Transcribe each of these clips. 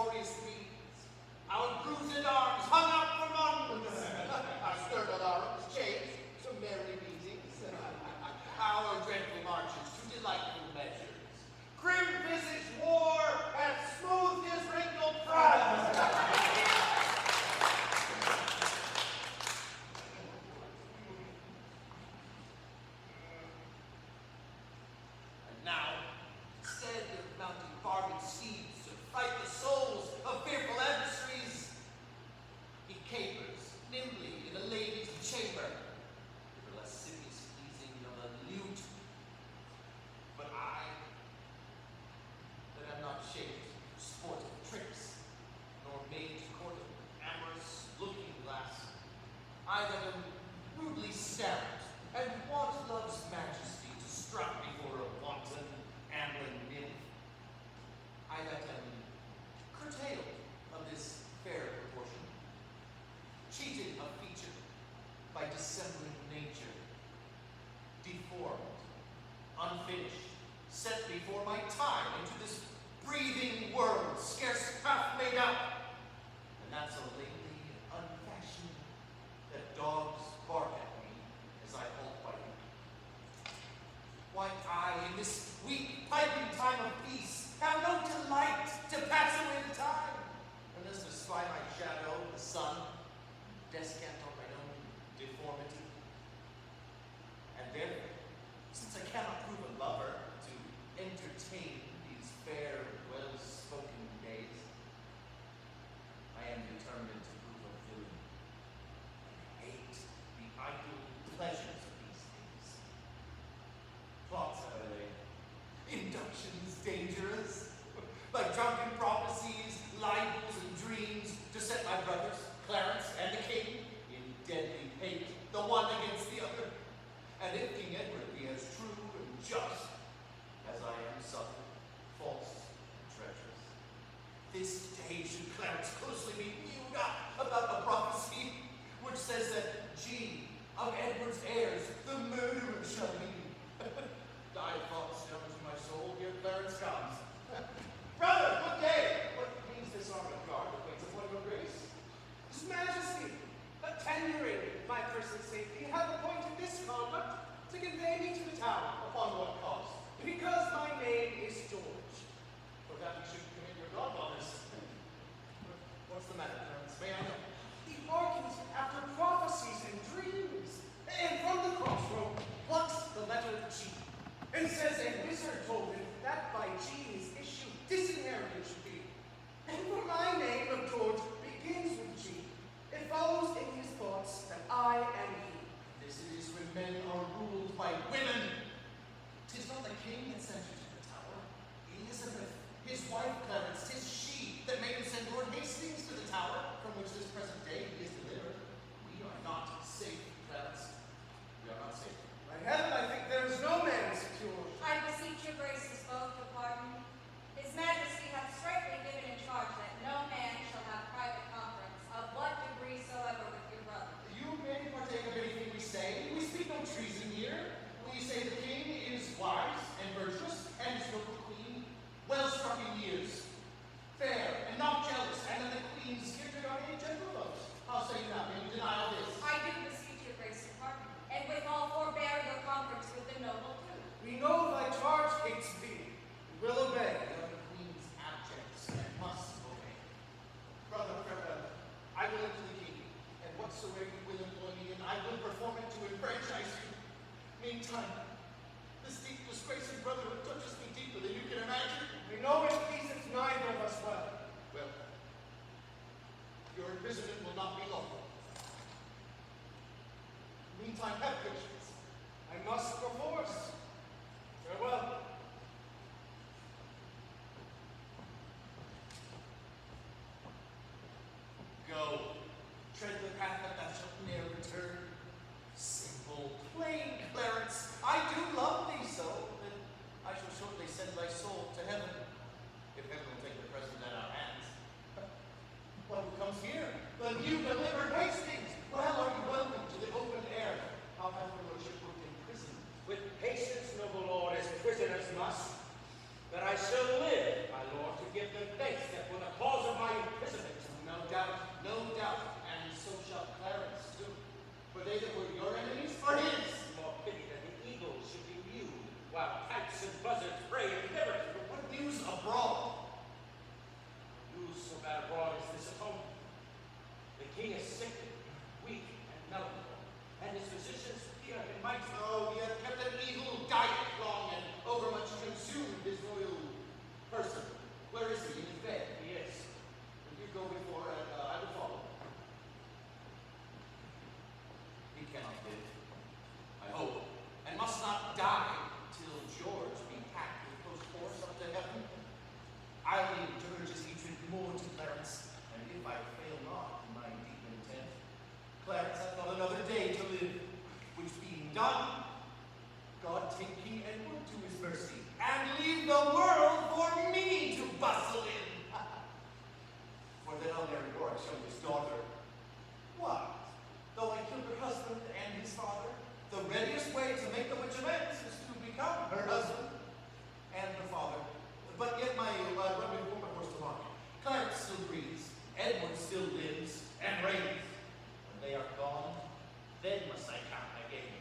glorious deeds, our bruised arms hung up for months, our stern alarms changed to merry beatings, our dreadful marches to delightful measures. Grim-visaged war hath smoothed his wrinkled frowns. And now, instead of mounting barbed steeds to fight the souls of fearful adversaries, he capers nimbly in a lady's chamber, with the lascivious pleasing of a lute. But I, that am not shaped for sportive tricks, nor made to court of amorous looking-glass, I that am rudely stamped, and want love's majesty to strut before a wanton ambling nymph, I that am curtailed of this fair proportion, cheated of feature by dissembling nature, deformed, unfinished, set before my time into this breathing world scarce half made up, and that's so lately unfashioned that dogs bark at me as I halt by them. Why, I, in this weak piping time of peace, have no delight to pass away the time, unless to spy my shadow, the sun, descant on my own deformity. And therefore, since I cannot prove a lover to entertain these fair, well-spoken days, I am determined to prove a villain. I hate the idle pleasures of these things. Plots have I laid, inductions dangerous, by drunken prophecies, libels, and dreams, to set my brothers, Clarence and the King, in deadly hate, the one against the other. And if King Edward be as true and just as I am subtle, false, and treacherous, this day should Clarence closely be mewed up about a prophecy which says that G of Edward's heirs, the murderer shall be. Thy thoughts down to my soul, here Clarence comes. Brother, good day! What means this armed guard that waits upon your grace? His Majesty, tenduring my person's safety, hath appointed this conduct to convey me to the tower. Upon what cause? Because my name is George. For that you should commit your godfathers. What's the matter, Clarence? May I know? He hearkens after prophecies and dreams, and from the crossroad plucks the letter G, and says a wizard told him that by G's issue disinherited should be. And for my name of George begins with G, it follows in his thoughts that I am he. This is when men are ruled by women. 'Tis not the king that sent you to the tower. Elizabeth, his wife, Clarence, 'tis she that made him send Lord Hastings to the tower, from which this present day he is delivered. We are not safe, Clarence. We are not safe. By heaven, I think there is no man secure. I beseech your graces both to pardon. His Majesty hath straitly given in charge that no man shall have private conference of what degree soever with your brother. You may partake of anything we say. We speak no treason here. We say the king is wise and virtuous, and his noble queen well struck in years, fair and not jealous, and that the queen's gifted are a gentle love. How say you now, may you deny all this? I do beseech your grace to pardon, and withal forbear your conference with the noble too. We know thy charge hates thee. We will obey. They are the queen's abjects and must obey. Brother Farewell, I will enter the king, and whatsoever you will employ me in, I will perform it to enfranchise you. Meantime, this deep disgrace in brotherhood touches me deeper than you can imagine. We know it pleaseth neither of us well. Well, your imprisonment will not be long. Meantime, have patience. I must perforce. Farewell. Go, tread the path that thou shalt ne'er return. Simple, plain Clarence, I do love thee so, that I shall shortly send thy soul to heaven, if heaven will take the present at our hands. What who comes here? The new delivered Hastings. Well, are you welcome to the open air? How hath your lordship worked in prison? With patience, noble lord, as prisoners must, that I shall live, my lord, to give them thanks that for the cause of bad abroad as this at home. The king is sickly, weak, and melancholy, and his physicians fear him mighty. Oh, he hath kept an evil diet long and overmuch consumed his royal person. Where is he? In his bed? He is. Will you go before and I will follow? He cannot live, I hope, and must not die till George be packed with post-horse up to heaven. I'll need to urge his hatred more to Clarence, and if I fail not in my deep intent, Clarence hath not another day to live, which being done, God take King Edward to his mercy, and leave the world for me to bustle in. For then I'll marry Warwick's youngest daughter. What? Though I killed her husband and his father, the readiest way to make the witch amends is to become her husband and her father. But yet my run before my horse to market. Clarence still breathes, Edward still lives and reigns. When they are gone, then must I count my gains.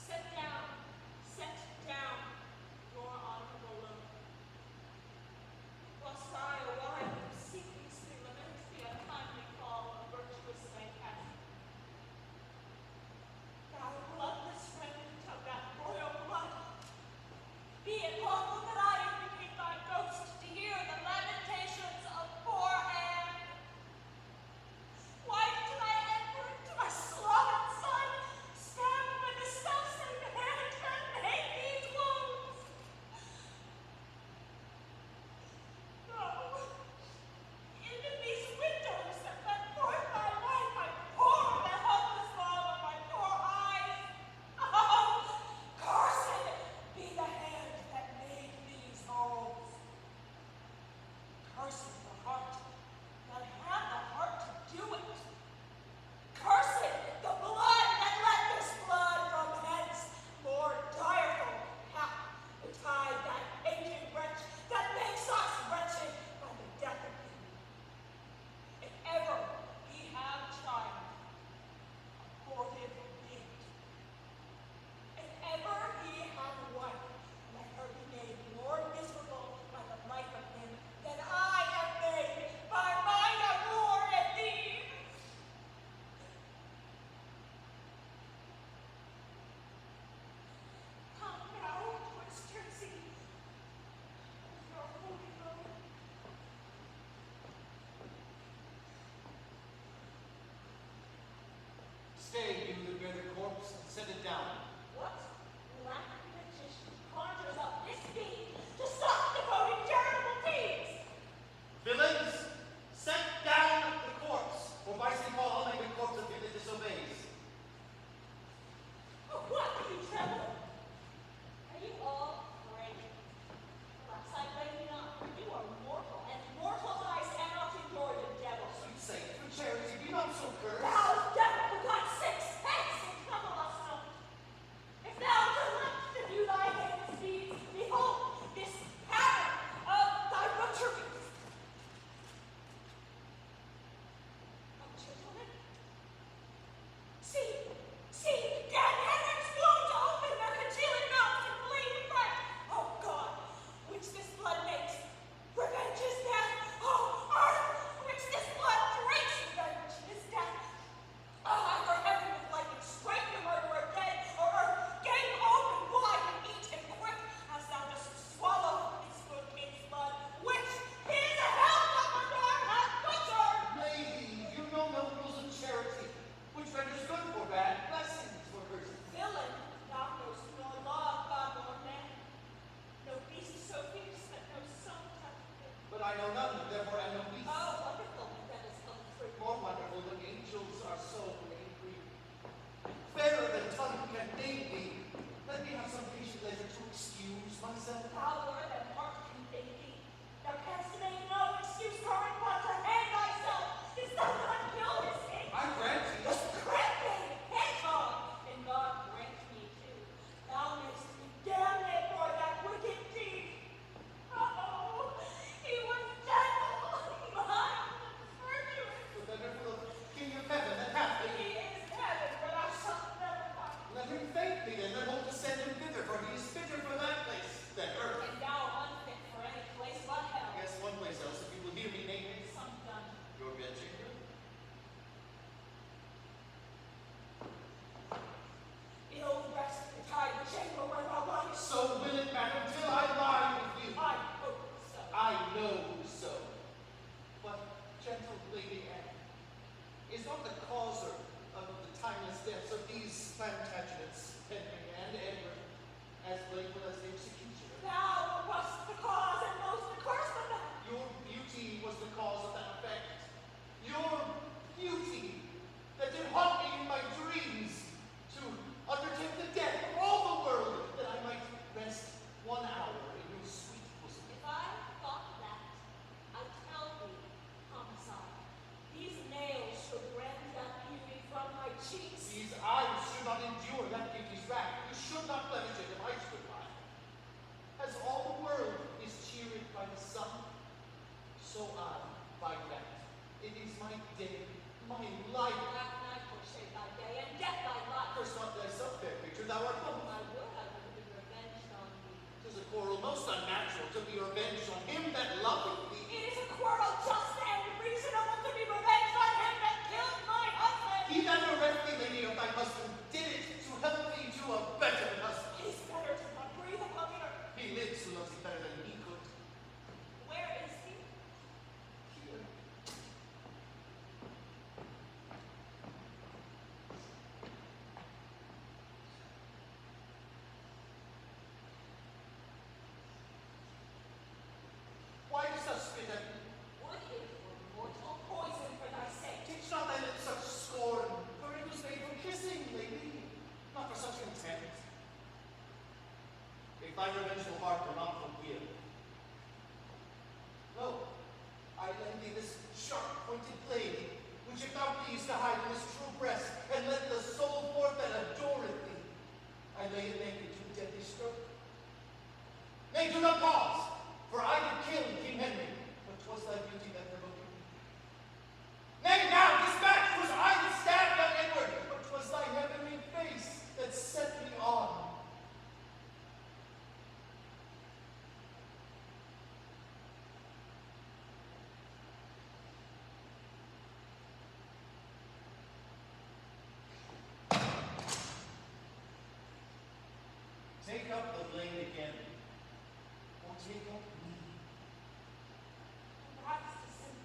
Set down, your honorable load. Whilst I awhile obsequiously lament the untimely fall of virtuous Lancaster. Thou bloodless remnant of that royal blood, be it lawful that I implicate thy ghost to hear the lamentations of poor Anne, wife to thy Edward, to my slaughtered son, stabbed by the self-same hand that made these wounds. No, even these windows that let forth thy light might pour the helpless love of my poor eyes. Oh, cursed be the hand that made these homes. Cursed the heart that had the heart to do it. Cursed the blood that let this blood from hence more direful hath betide that hated wretch that makes us wretched by the death of him. If ever he have child, abortive be it. If ever he have wife, let her be made more miserable by the life of him than I am made by mine of war and thee. Come now towards Chertsey, your holy road. Stay, you that bear the corpse, and set it down. What black magician conjures up this being to stop devoting charitable deeds? Villains, set down the corpse, or by St. Paul, I'll make a corpse of him that disobeys. What do you tremble? Are you all afraid? Alas, I blame you not, for you are mortal, and mortal eyes cannot endure the devil. Sweet saint, for charity, be not so cursed. Thou devil who got 6 heads and trouble us not. If thou delight to do thy hands deeds, behold this pattern of thy butcheries. Oh, gentlemen, see, Dan Henrik's wound open their congealing mouths and bleed with fright. Oh God, which this blood makes, revenge is death. Oh, earth, which this blood drinks, revenge is death. Oh, for heaven with lightning strike the murderer dead, or earth, gape open wide and eat him quick, as thou dost swallow his good king's blood, which his hell Dumbledore hath butchered. Lady, you know no rules of charity, which renders good for bad, blessings for curses. Villain, thou knowst nor law of God nor man. No beast so fierce that no son toucheth him. But I know none, therefore I know beast. Oh, wonderful that is untrue. More wonderful than angels are so angry. Fairer than tongue can name thee. Let me have some patient leisure to excuse myself. Power that heart can think thee. Thou canst make no excuse current but to hang thyself. Is thou not killed his king? I grant thee. Grant me, hedgehog, and God grant me too. Thou mayst be damned for that wicked day, my life. Laugh night forsake thy day, and get thy life. Curse not thyself, fair creature, thou art both. I would be revenged on thee. 'Tis a quarrel most unnatural to be revenged on him that loveth thee. It is a quarrel just and reasonable to be revenged on him that killed my husband. He that bereft thee, lady, of thy husband, did it to help thee to a better husband. It is better to not breathe upon the earth. He lives who loves thee better than he could. Where is he? Here. Why dost thou spit at me? Would it were mortal poison for thy sake. Teach not thy lips such scorn, for it was made for kissing, lady, not for such contempt. If thy revengeful heart were not from here, lo, I lend thee this sharp-pointed blade, which if thou please to hide in this true breast, and let the soul forth that adoreth thee, I lay it naked to a deadly stroke. Nay, do not pause, for I did kill King Henry, but 'twas thy beauty that provoked me. Nay, now, dispatch! 'Twas I that stabbed young Edward, but 'twas thy heavenly face that set me on. Take up the blade again, or take up me. Perhaps to sin.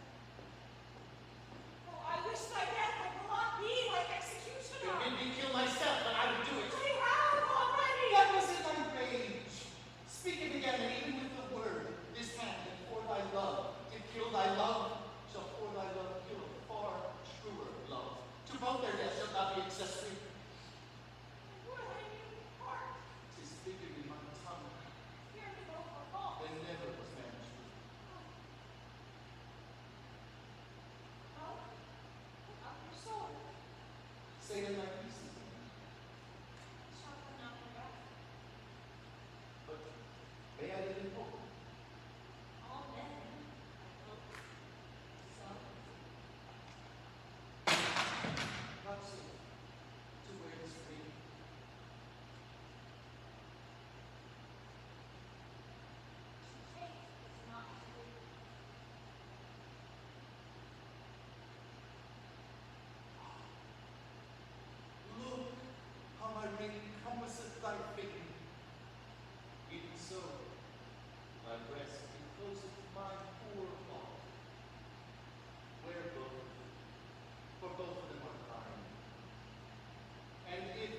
Oh, I wish thy death would not be like executioner. It bid me kill myself, and I would do it. I have already. That was in thy rage. Speak it again, and even with the word, this hand, and for thy love, did kill thy love, shall for thy love kill far truer love. To both their death shalt thou be accessory. Would I knew heart. 'Tis figured in my tongue, Hear me both for fault. and never was man true. No? Put up your sword. Say then thy pieces, Sharpen not the wrath. but may I live in hope. All men, I hope. Some. Not so, to where this freedom. To take is not to leave. Look how my ring compasseth thy figure. Even so, thy breast encloseth my poor heart. Where both, for both of them are thine. And if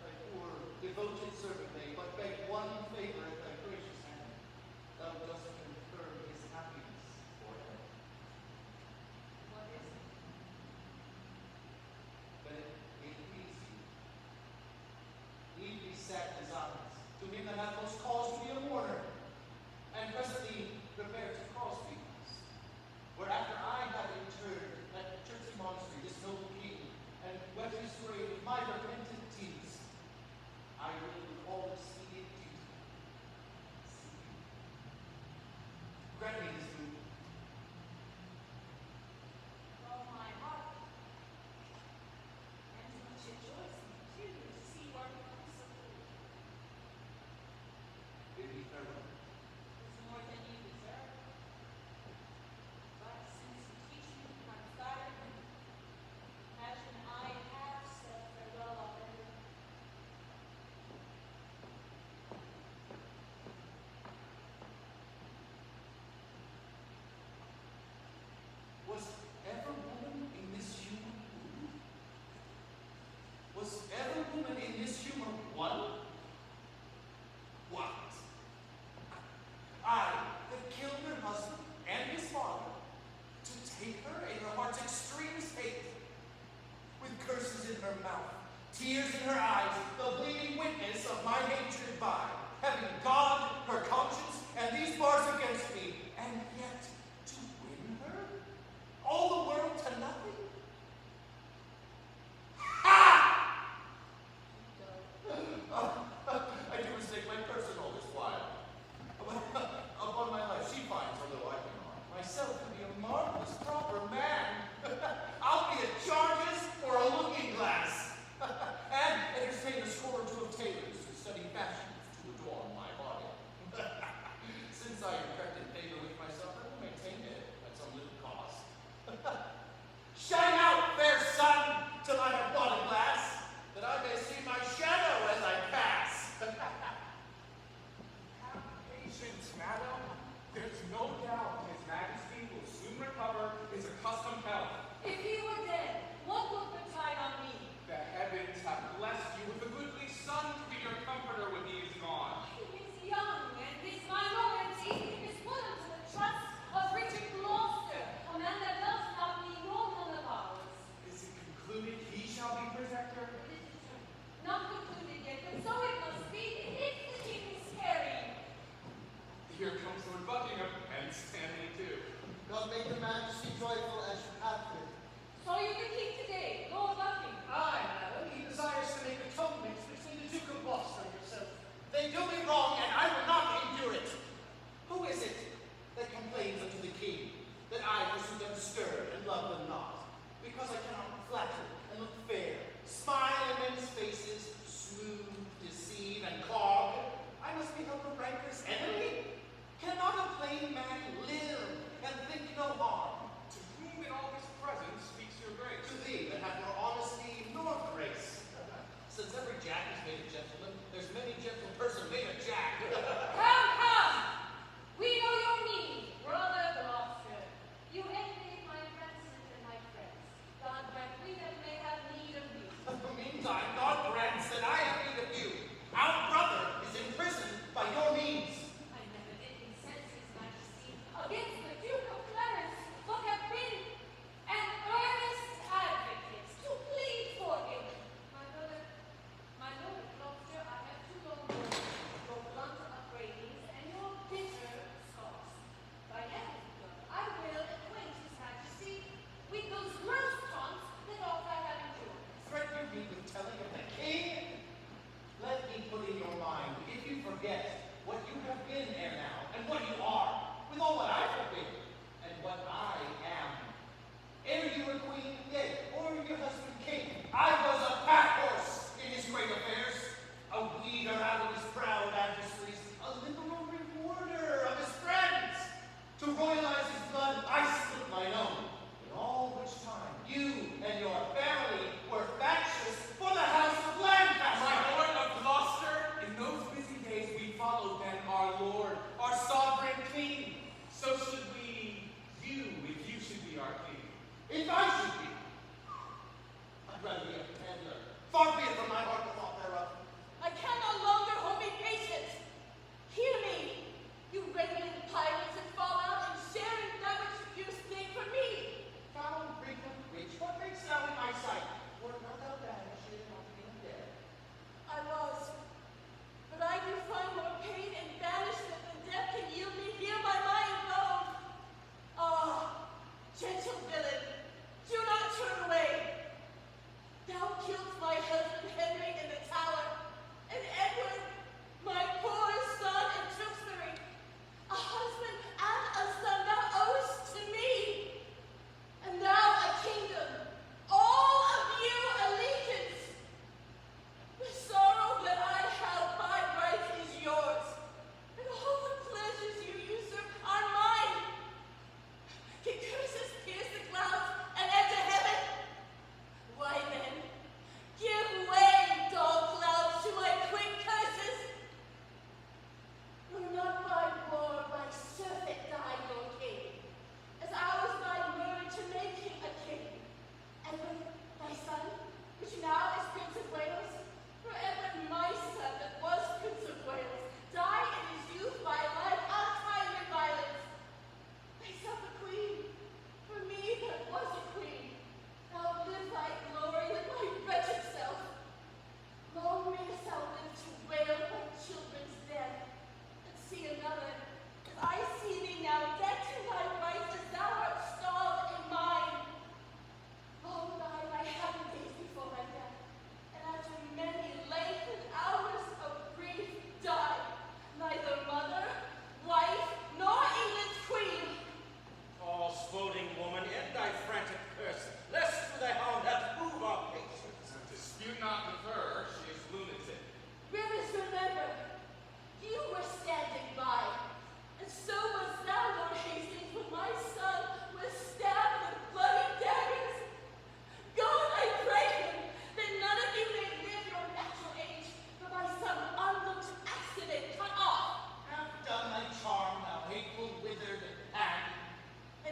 thy poor devoted servant may but beg one favor at thy gracious hand, thou dost confirm his happiness forever. What is it? But it may please you. Leave these sad designs to him that hath most cause to be a mourner, and presently prepare to Crosby House, where after I have interred at Chertsey Monastery this noble king, and wet his grave with my repentant tears, I will with all expedient duty see you. Grant me this boon. Well, my heart. And much rejoicing too to see one come so good. Bid me farewell. It's more than you deserve. But since you teach me I'm flattered and imagine I have said farewell already. Was ever woman in this human mood? Was ever woman in this human one? What? I, that killed her husband and his father, to take her in her heart's extreme state, with curses in her mouth, tears in her eyes, the bleeding witness of my hatred by, having God, her conscience, and these bars against me, and yet to win her? All the world to nothing? Ha! I do mistake my person all this while. Upon my life, she finds, although I cannot, myself to be a marvelous, proper man. There's no doubt His Majesty will soon recover his accustomed health. If he were dead, what would betide on me? The heavens have blessed you with a goodly son to be your comforter when he is gone. He is young, and his minority is put into the trust of Richard Gloucester, a man that does not need no none of ours. Is it concluded he shall be protector? It is true. Not concluded yet, but so it must be. If the king is carrying. Here comes Lord Buckingham, and Stanley too. God make your majesty joyful as you have been. Saw you the king today, Lord Buckingham. Aye, madam, he desires to make atonements between the Duke of Gloucester and yourself. They do me wrong, and I will not endure it. Who is it that complains unto the king that I pursue them stern and love them not? Because I cannot flatter and look fair, smile in men's faces, smooth, deceive, and clog. I must be held a rancor's enemy. Cannot a plain man live and think no harm? To whom in all this presence speaks your grace? To thee that have nor honesty nor grace. Since every jack is made a gentleman, there's many gentle person made a jack.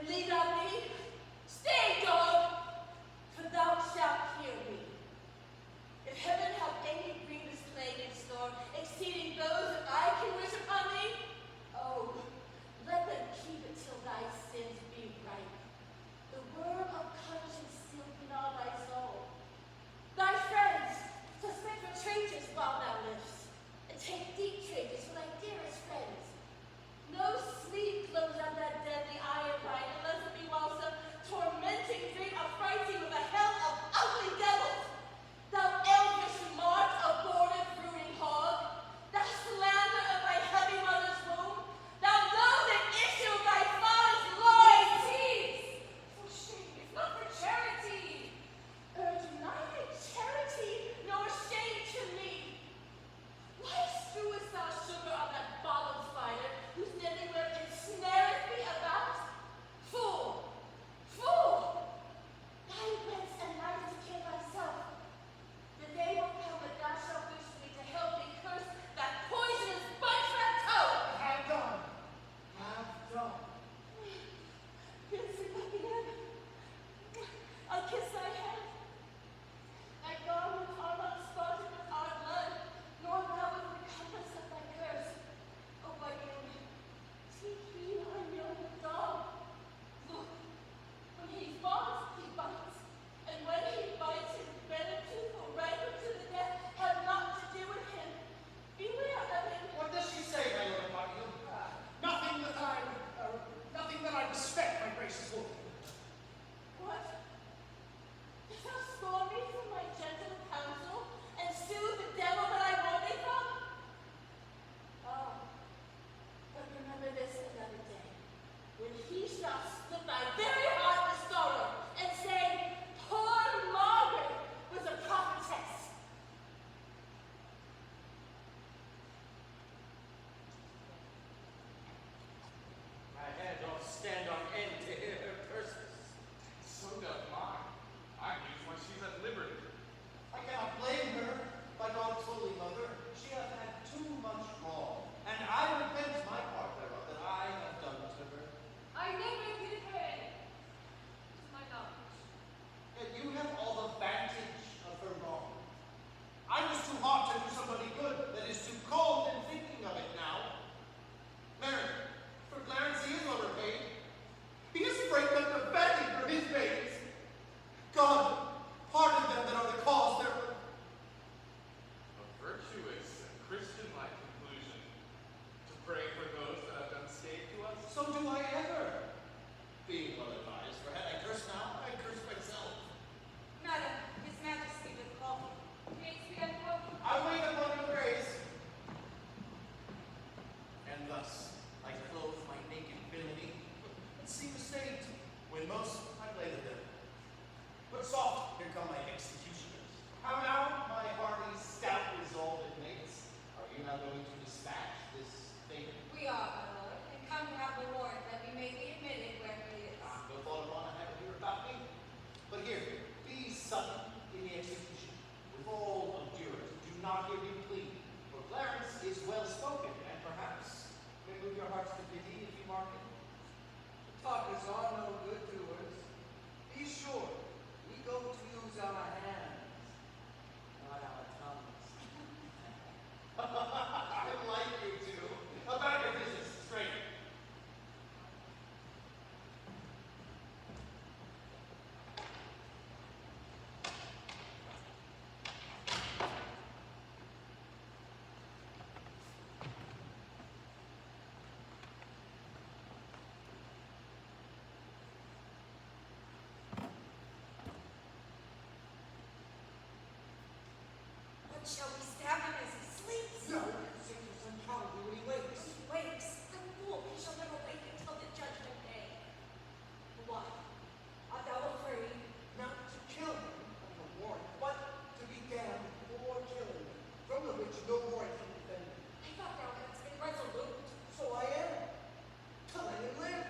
lead on me? Stay, dog, for thou shalt hear me. If heaven have any grievous plague in store, exceeding those that I can wish upon thee, oh, let them keep it till thy sins be ripe. The worm of conscience still gnaw thy soul. Thy friends suspect for traitors while thou livest, and take deep traitors for thy dearest friends. No sleep close on that deadly iron bind, unless it be while some tormenting dream affrights thee with a hell of ugly devils. Thou elvish mart of born and fruiting hog, thou slander of thy heavy mother's womb, thou loathing issue of thy father's loins. Cease! For shame, if not for charity. Urge neither charity nor shame to me. Why strewest thou sugar on that bottom spider, whose netting web ensnareth me about? Fool! Fool! Thy whence and lightest kill thyself. The day will come that thou shalt wish me to help thee curse that poisonous bunch-rat toad. Have done. Have done. Vincent Buckingham, I'll kiss thy hand. Thy garments are not spotted with our blood, nor thou with the compass of thy curse. O Buckingham, take heed on your dog. Look, when he fawns, he bites, and when he bites, his venom tooth will rankle to the death. Have not to do with him. Beware of him. What does she say, my lord Buckingham? Nothing that I respect, my gracious lord. What? Dost thou scorn me for my gentle counsel, and soothe the devil that I warn thee from? Oh, but remember this another day, when he shall split thy very heart with sorrow, and say, poor Margaret was a prophetess. My head doth stand on end to hear her curses. So doth mine. I use when she's at liberty. I cannot blame her, by God's holy mother. She hath had too much wrong, and I repent my part thereof that I have done to her. I never did her any, to my knowledge. And you have all the vantage of her wrong. I was too hot to do somebody good, that is too cold in thinking of it now. Mary, for Clarence he is overpaid. He is break up the betting for his babes. God, pardon them that are the cause thereof. A virtuous and Christian-like conclusion. To pray for those that have done scathe to us. So do I ever. Being well advised, for had I cursed now, I curse myself. Madam, His Majesty doth call you. Makes me unwelcome. I wait upon your grace. And thus I clothe my naked villainy, and seem a saint, when most I play the devil. But soft, here come my executioners. How now, my hearty, stout, resolved inmates? Are you now going to dispatch this thing? We are, my lord, and come to have the warrant that we may be admitted where he is. No thought upon I have here about me. But here, be sudden in the execution. With all endurance, do not hear me plead. For Clarence is well spoken, and perhaps may move your hearts to pity if you mark it. Talkers are no good doers. Be sure, we go to use our hands, not our tongues. I like you two. About your business, straight. What shall we stab him as he sleeps? No, Saint is unpalatable when he wakes. He wakes. The fool, he shall never wake until the judgment day. What? Art thou afraid? Not to kill him under warrant, but to be damned for killing him, from the which no warrant can defend him. I thought thou hadst been resolute. So I am. To let him live.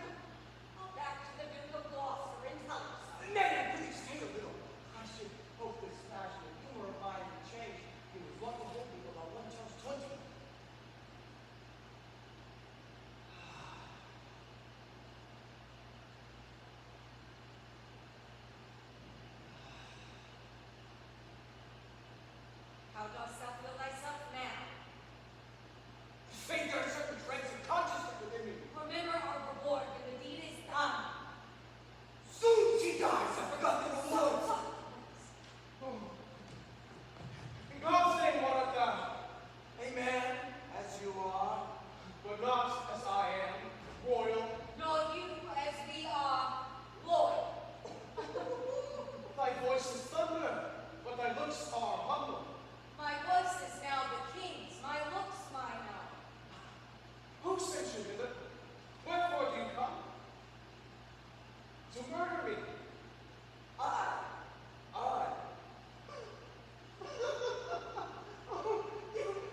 Back to the Duke of Gloucester and tell us. Nay, please stay a little. I should hope this fashion of humor of mine would change. He was lucky not as I am, royal. Nor you as we are loyal. Thy voice is thunder, but thy looks are humble. My voice is now the king's, my looks mine own. Who sent you hither? Wherefore do you come? To murder me. I. Oh,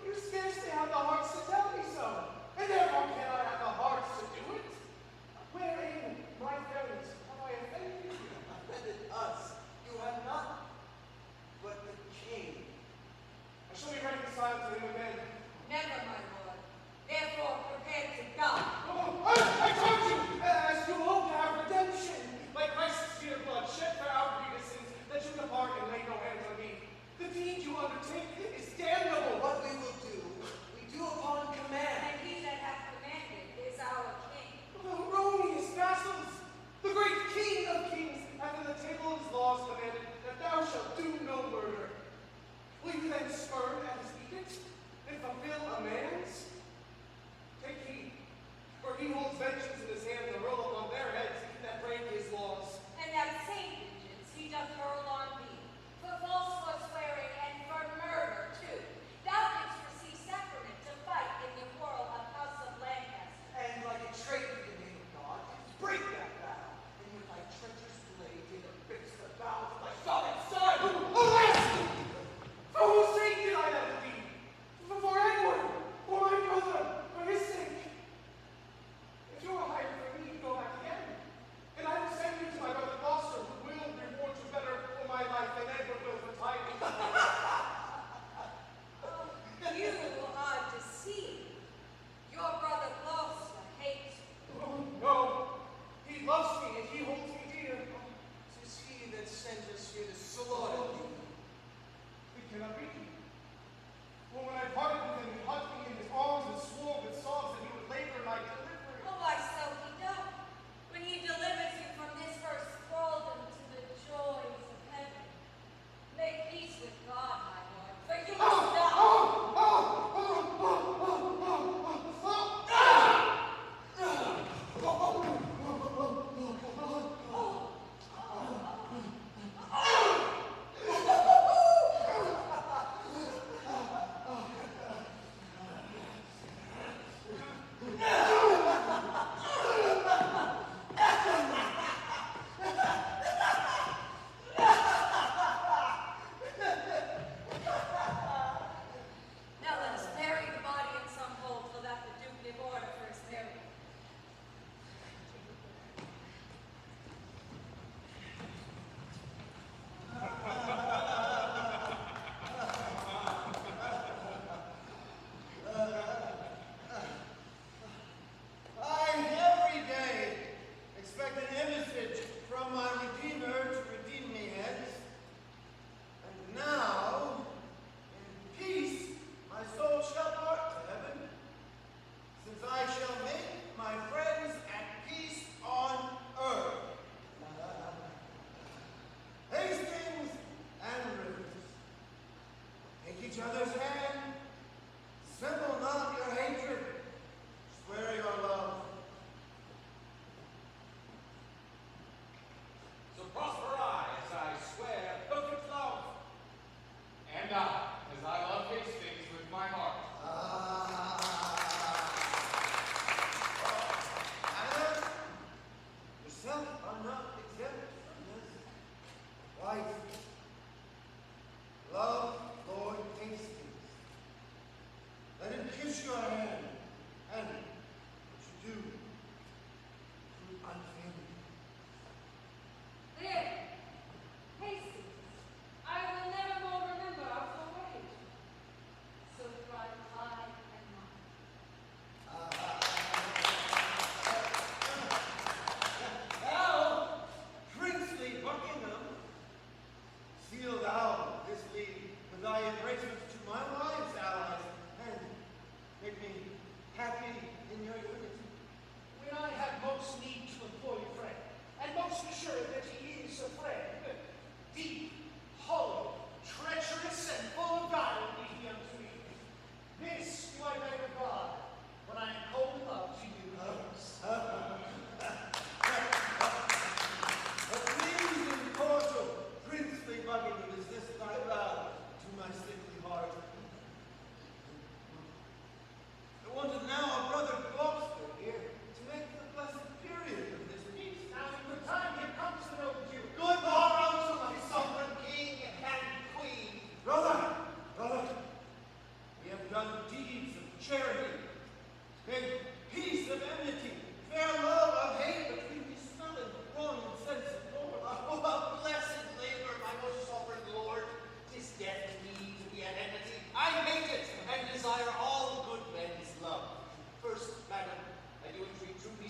you scarcely have the hearts to tell me so, and therefore cannot have the hearts to do it. Wherein, my fairness, have I offended you? Offended us. You have not. But the king. I shall be reconciled to him again. Never, my lord. Therefore, prepare to die. Oh, I told you, as you hope to have redemption, like Christ's dear blood shed for our grievous sins, that you depart and lay no hands on me. The deed you undertake is damnable. What we will do, we do upon command. And he that hath commanded is our king. Erroneous vassals! The great King of kings hath in the table of his laws commanded that thou shalt do no murder. Will you then spurn at his edict and fulfill a man's? Take heed, for he holds vengeance in his hand to hurl upon their heads that break his laws. And that same vengeance he doth hurl on thee, for false forswearing and for murder too. Thou didst receive sacrament to fight in the quarrel of House of Lancaster. And like a traitor in the name of God, didst break that vow. And with thy treacherous blade did fix the vows of thy sovereign son. Alas! For whose sake did I that deed? For Edward, for my brother, for his sake. If your high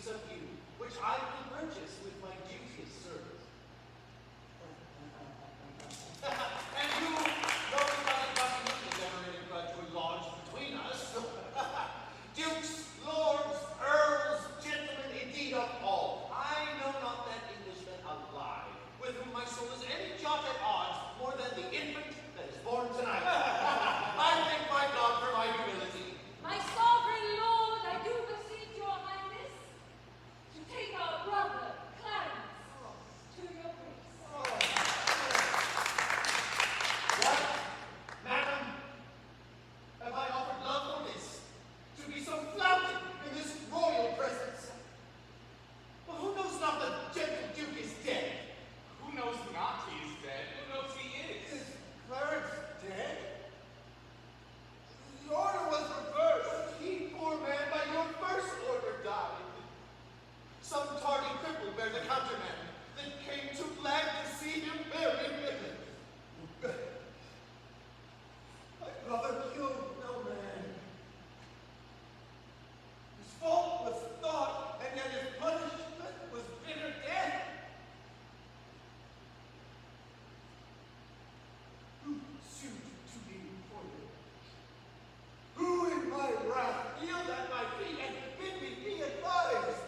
speaks of you, which I will purchase with my duteous service. And you, though we got nothing generated but your lodge between us, dukes, lords, earls, gentlemen, indeed of all, I know not that Englishman alive, with whom my soul is any jot at odds more than the infant that is born tonight. I thank my God for my humility. My sovereign lord, I do beseech your highness to take our brother, Clarence, to your grace. What? Madam, have I offered love for this? To be so flouted in this royal presence? Well, who knows not the gentle Duke is dead? Who knows not he is dead? Who knows he is? Is Clarence dead? The order was reversed. He, poor man, by your first order died. Some tardy cripple bear the countermand that came too glad to see him buried. My brother killed no man. His fault was thought, and yet his punishment was bitter death. Who sued to be appointed? Who in my wrath kneeled at my feet and bid me be advised?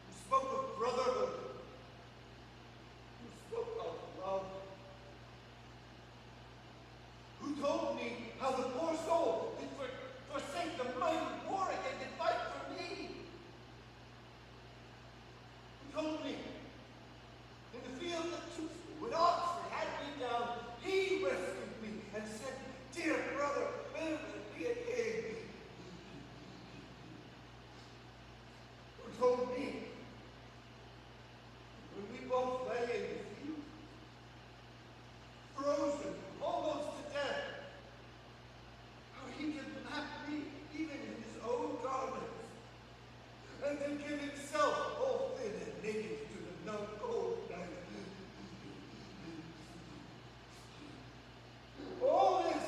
Who spoke of brotherhood? Who spoke of love? Who told me how the poor soul did forsake the mighty Warwick and did fight for me? Who told me in the field of truth when Oxford had me down, he rescued me and said, "Dear brother, live and be a king." Who told me when we both lay in the field, frozen almost to death, how he could lap me even in his own garments, and then give himself all thin and naked to the numb cold night. All this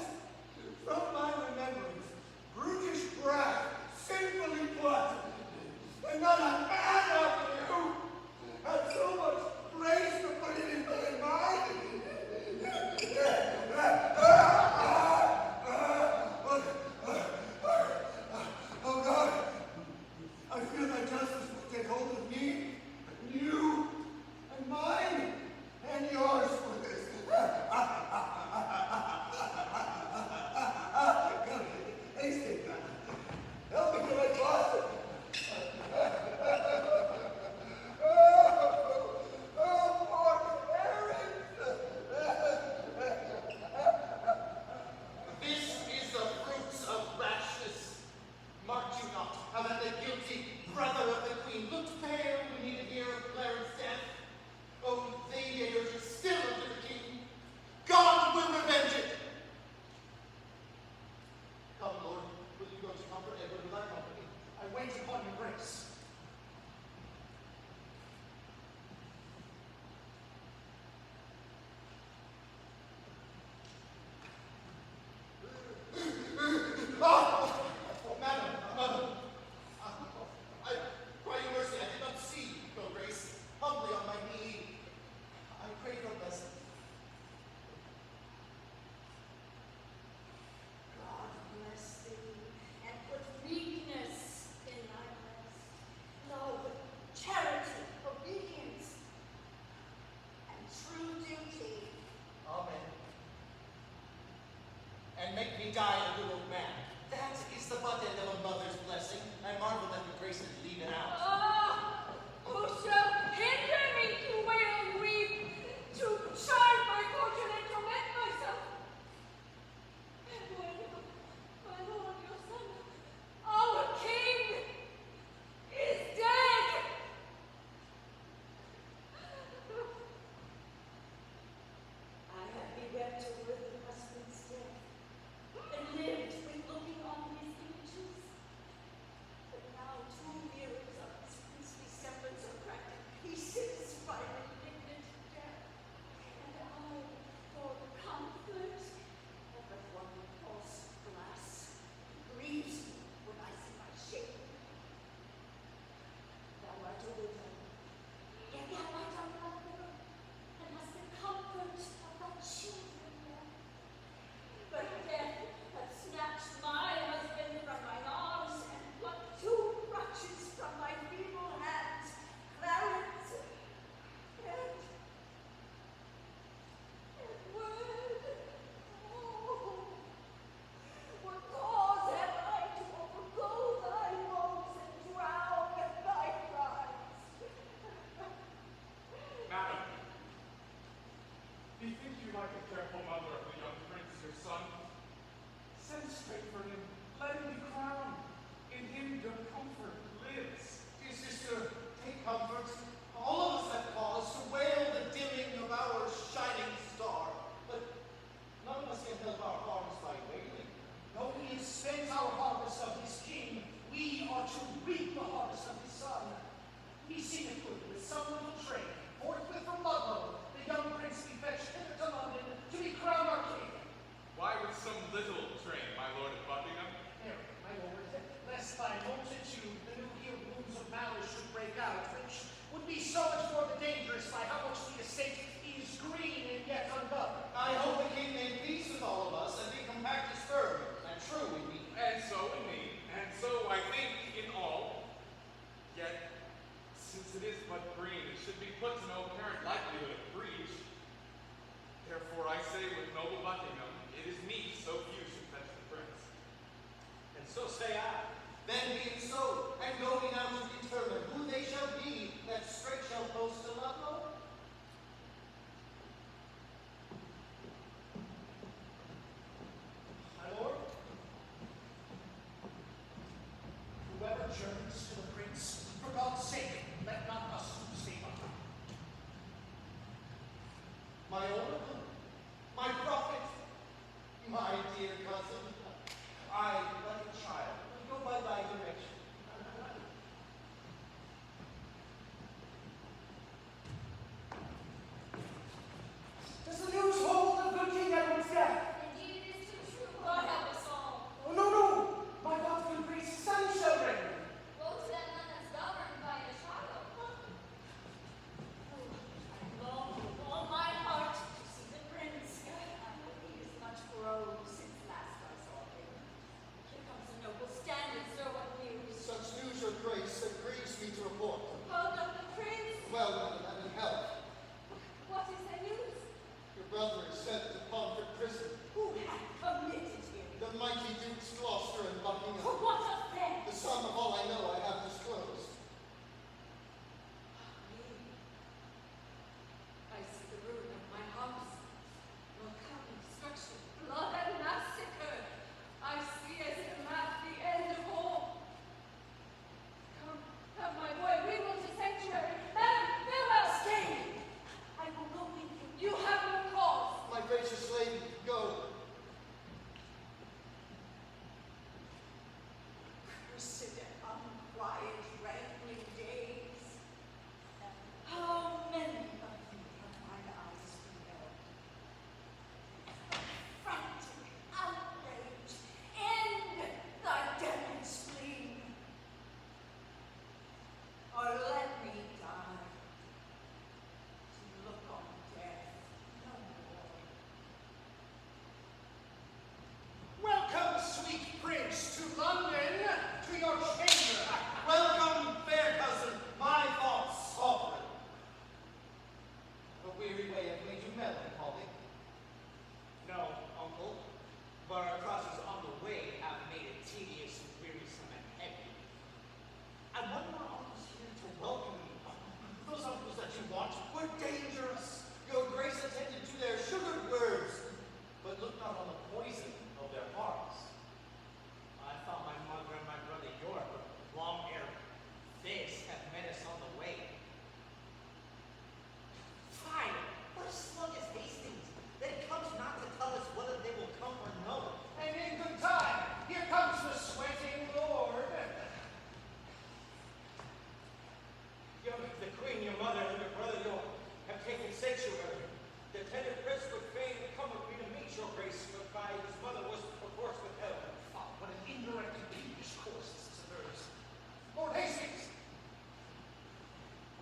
from my remembrance, brutish wrath, sinfully plotted, and not a man of you had so much grace to put it in my mind. Oh God, I feel that justice will take hold of me, and you, and mine, and yours for this. Hasten, help me to my closet. Oh, poor Clarence. This is the fruits of rashness. Marked you not how that the guilty brother of the queen looked pale when he did hear of Clarence's death? Oh, they yet urge still unto the king. God will revenge it. Come, Lord, will you go to comfort Edward with our company? I wait upon your grace. Oh, madam, I cry you mercy. I did not see your grace. Humbly on my knee, I pray your blessing. God bless thee, and put meekness in thy breast, love, charity, obedience, and true duty. Amen. And make me die a good old man. That is the butt end of a mother's blessing. I marvel that the grace has lead it out. Ah, who shall hinder me to wail and weep, to chide my fortune and torment myself? Edward, my lord, your son, our king, is dead. I have bewept over the husband's death, and live adjourns to the prince. For God's sake, let not us stay behind. My oracle, my prophet, my dear cousin, I, like a child, will go by thy direction. Does the news hold of good King Edward's death? Indeed, it is too true. God help us all. Oh, no, no! My God's good grace, son shall reign. Woe to that man that's governed by a shadow. I long with all my heart to see the prince. He is much grown since last I saw him. Here comes the noble standard, sir. What news? Such news, your grace, that grieves me to report. How doth the prince? Well, madam, I'm in health. What is the news? Your brother is sent to Pomfret prison. Who hath committed him? The mighty Dukes Gloucester and For Buckingham. what offense? The sum of all I know I have disclosed. I see the ruin of my house. Will come destruction, blood, and massacre. I see as in a map the end of all. Come, my boy, we will to sanctuary. Madam, farewell. Stay! I will go with you. You have no cause. My gracious lady, go. Cursed and unquiet wrangling days. How many of you have mine eyes beheld? Frantic outrage, end thy death and spleen, or let me die to look on death no more. Welcome, sweet prince, to London, to your chamber. Welcome, fair cousin, my thoughts sovereign. A weary way have made you melancholy. No, uncle, but our crosses on the way have made it tedious, wearisome, and heavy. And what are our uncles here to welcome you? Those uncles that you want Were dangerous. Your grace attended to their sugared words, but look not on the poison of their hearts. I thought my mother and my brother York, long ere this, have met us on the way. Fine, what a slug is Hastings, that he comes not to tell us whether they will come or no. And in good time, here comes the sweating lord. The queen, your mother, and your brother York have taken sanctuary. The tender prince would fain come with me to meet your grace, but by his mother was perforce withheld. Oh, what an ignorant and peevish course this is of hers. Lord Hastings,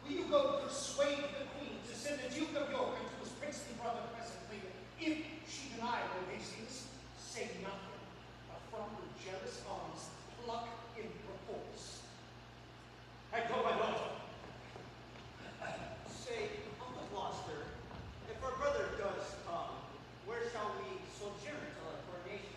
will you go persuade the queen to send the Duke of York into his princely brother presently? If she deny Lord Hastings, say nothing, but from her jealous arms pluck in perforce. I go, my lord. Say, Uncle Gloucester, if our brother does come, where shall we sojourn till our coronation?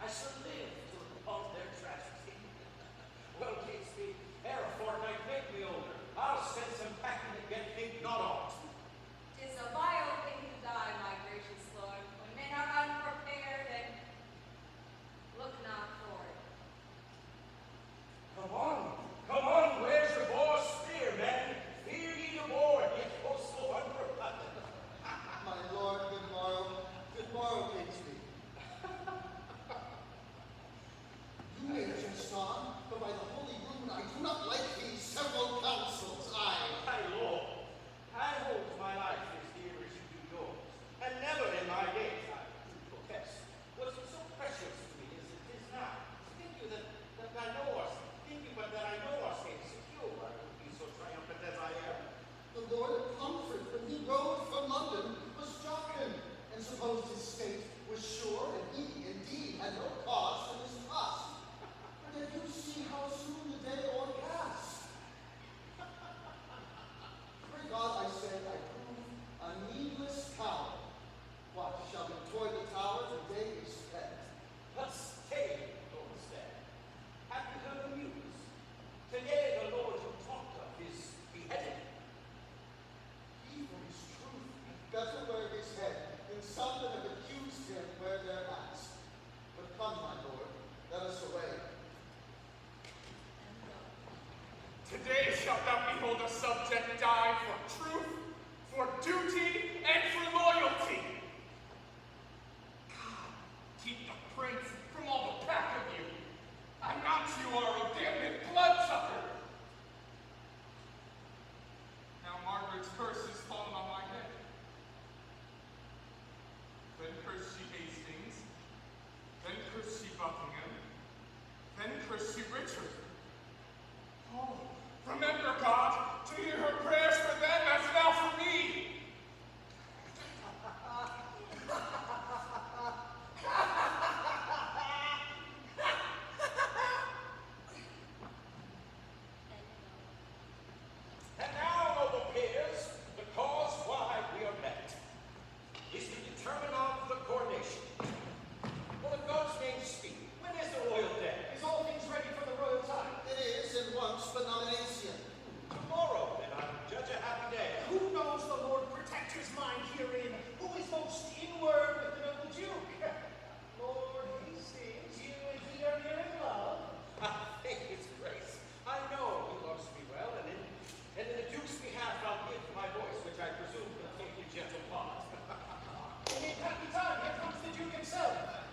I shall live to look upon their tragedy. Well, Catesby, ere a fortnight make me older, I'll send some packing to get think not on't. 'Tis a vile thing to die, my gracious lord, when men are unprepared and look not for it. Come on, where's your boar spear, man? Fear ye the boar, ye coastal unprepared. My lord, good morrow. Good morrow, Catesby. You may jest on, but by the holy rune I do not like these several counsels. My lord, I hold my life as dear as you do yours, and never in my days, I do protest, was it so precious to me as it is now. Think you that I know our state is secure, I would be so triumphant as I am. The Lord of Comfort, when he rode from London, was jocund, and supposed his state was sure, and he, indeed, had no cause for mistrust. And yet you see how soon the day o'ercast. Pray God, I said, I prove a needless coward. What, shall we toy the tower, the day is spent? But stay, Lord Stan. Have you heard the news? Today the Lord who talked of is beheaded. He for his truth better wear his head than some that have accused him wear their hats. But come, my lord, let us away. Today shalt thou behold a subject die for truth, for duty, and for loyalty. God, keep the prince from all the pack of you. And not you are a damned bloodsucker. Now Margaret's curse is fallen on my head. Then curse she Hastings, then curse she Buckingham, then curse she Richard. Oh, remember, God, to hear her prayers for them as now for me. And now, noble peers, the cause why we are met is to determine of the coronation. Well, in God's name speak, when is the royal day? Is all things ready for the royal time? It is in once but nomination. Tomorrow, then I judge a happy day. Who knows the Lord Protector's mind herein? Who is most in word with the noble Duke? Lord Hastings, you and he are near in love. I thank his grace. I know he loves me well, and in the Duke's behalf I'll give my voice, which I presume will take you gentle part. In happy time, here comes the Duke himself.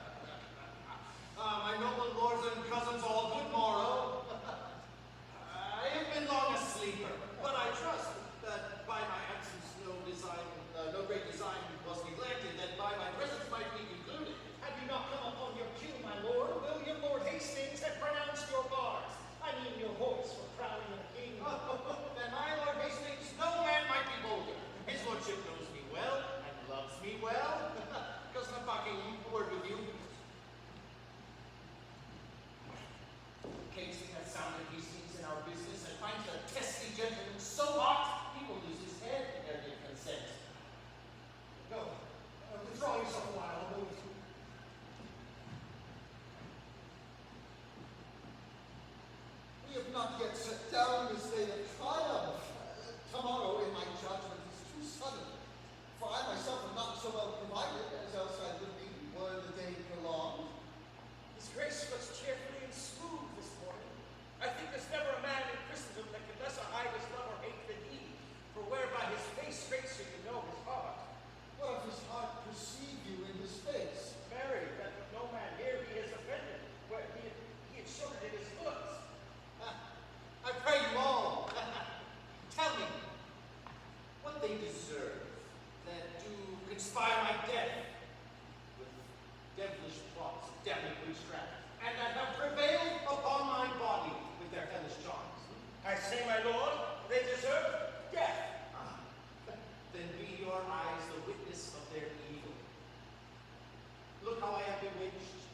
My noble lords and cousins, all good morrow. I have been long a sleeper, but I trust that by my absence no great design was neglected, that by my presence might be concluded. Had you not come upon your cue, my lord, William Lord Hastings had pronounced your bars. I mean your voice for crowning a king. Then my Lord Hastings, no man might be bolder. His lordship knows me well and loves me well. Cousin Buckingham, a word with you. Catesby has sounded Hastings in our business and finds a testy gentleman so hot he will lose his head ere he consents. Go. Withdraw yourself a while, I'll go with you. We have not yet set down this day of triumph. Tomorrow, in my judgment, is too sudden. For I myself am not so well provided as else I would be were the day prolonged. His grace was cheerfully and smooth this morning. I think there's never a man in Christendom that can less hide his love or hate than he, for whereby his face straight you can know his heart. What if his heart perceive you in his face? Marry, that no man here he has offended, where he had showed it in his looks. I pray you all, tell me what they deserve that do conspire my death with devilish plots of devilish witchcraft, and that have prevailed upon my body with their hellish charms. I say, my lord, they deserve death. Then be your eyes the witness of their evil. Look how I have bewitched.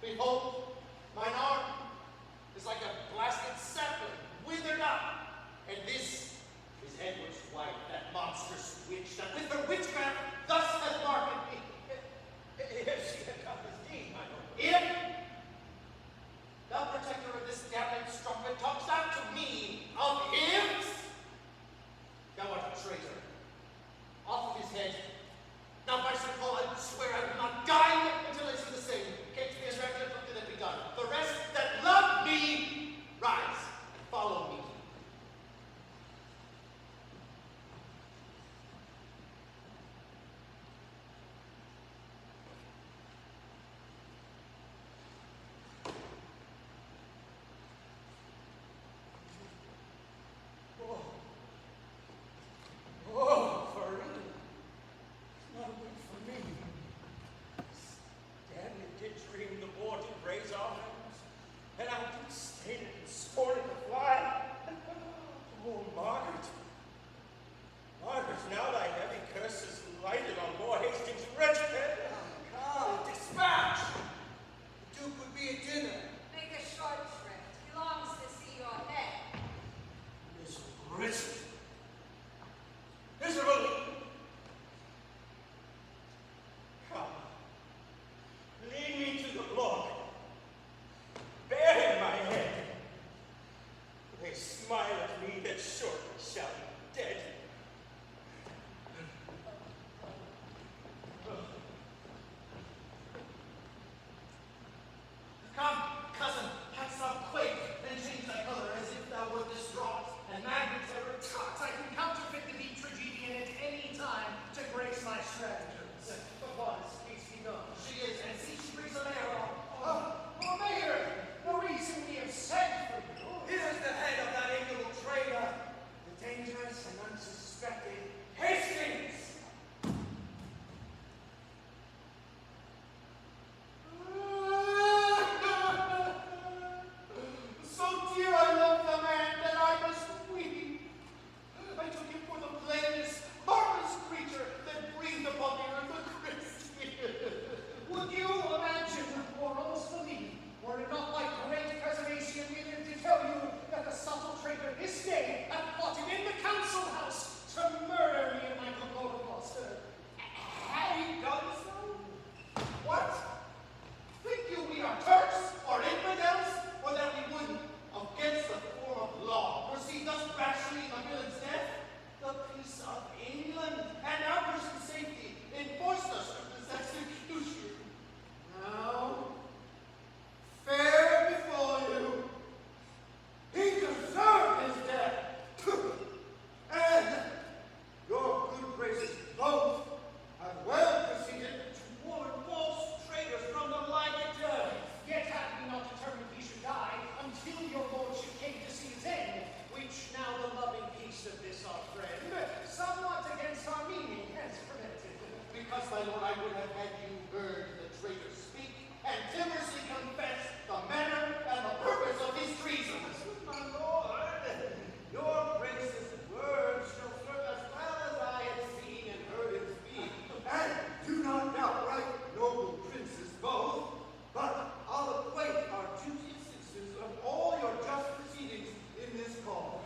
Behold, mine arm is like a blasted sapling, withered up. And this is Edward's wife, that monstrous witch, that with her witchcraft thus hath marked me. If she had done this deed, my lord. If my lord, I would have had you heard the traitor speak and timorously confess the manner and the purpose of his treasons. My lord, your prince's words shall serve as well as I had seen and heard him speak. And do not doubt, right, noble princes both, but I'll acquaint our duteous citizens of all your just proceedings in this cause.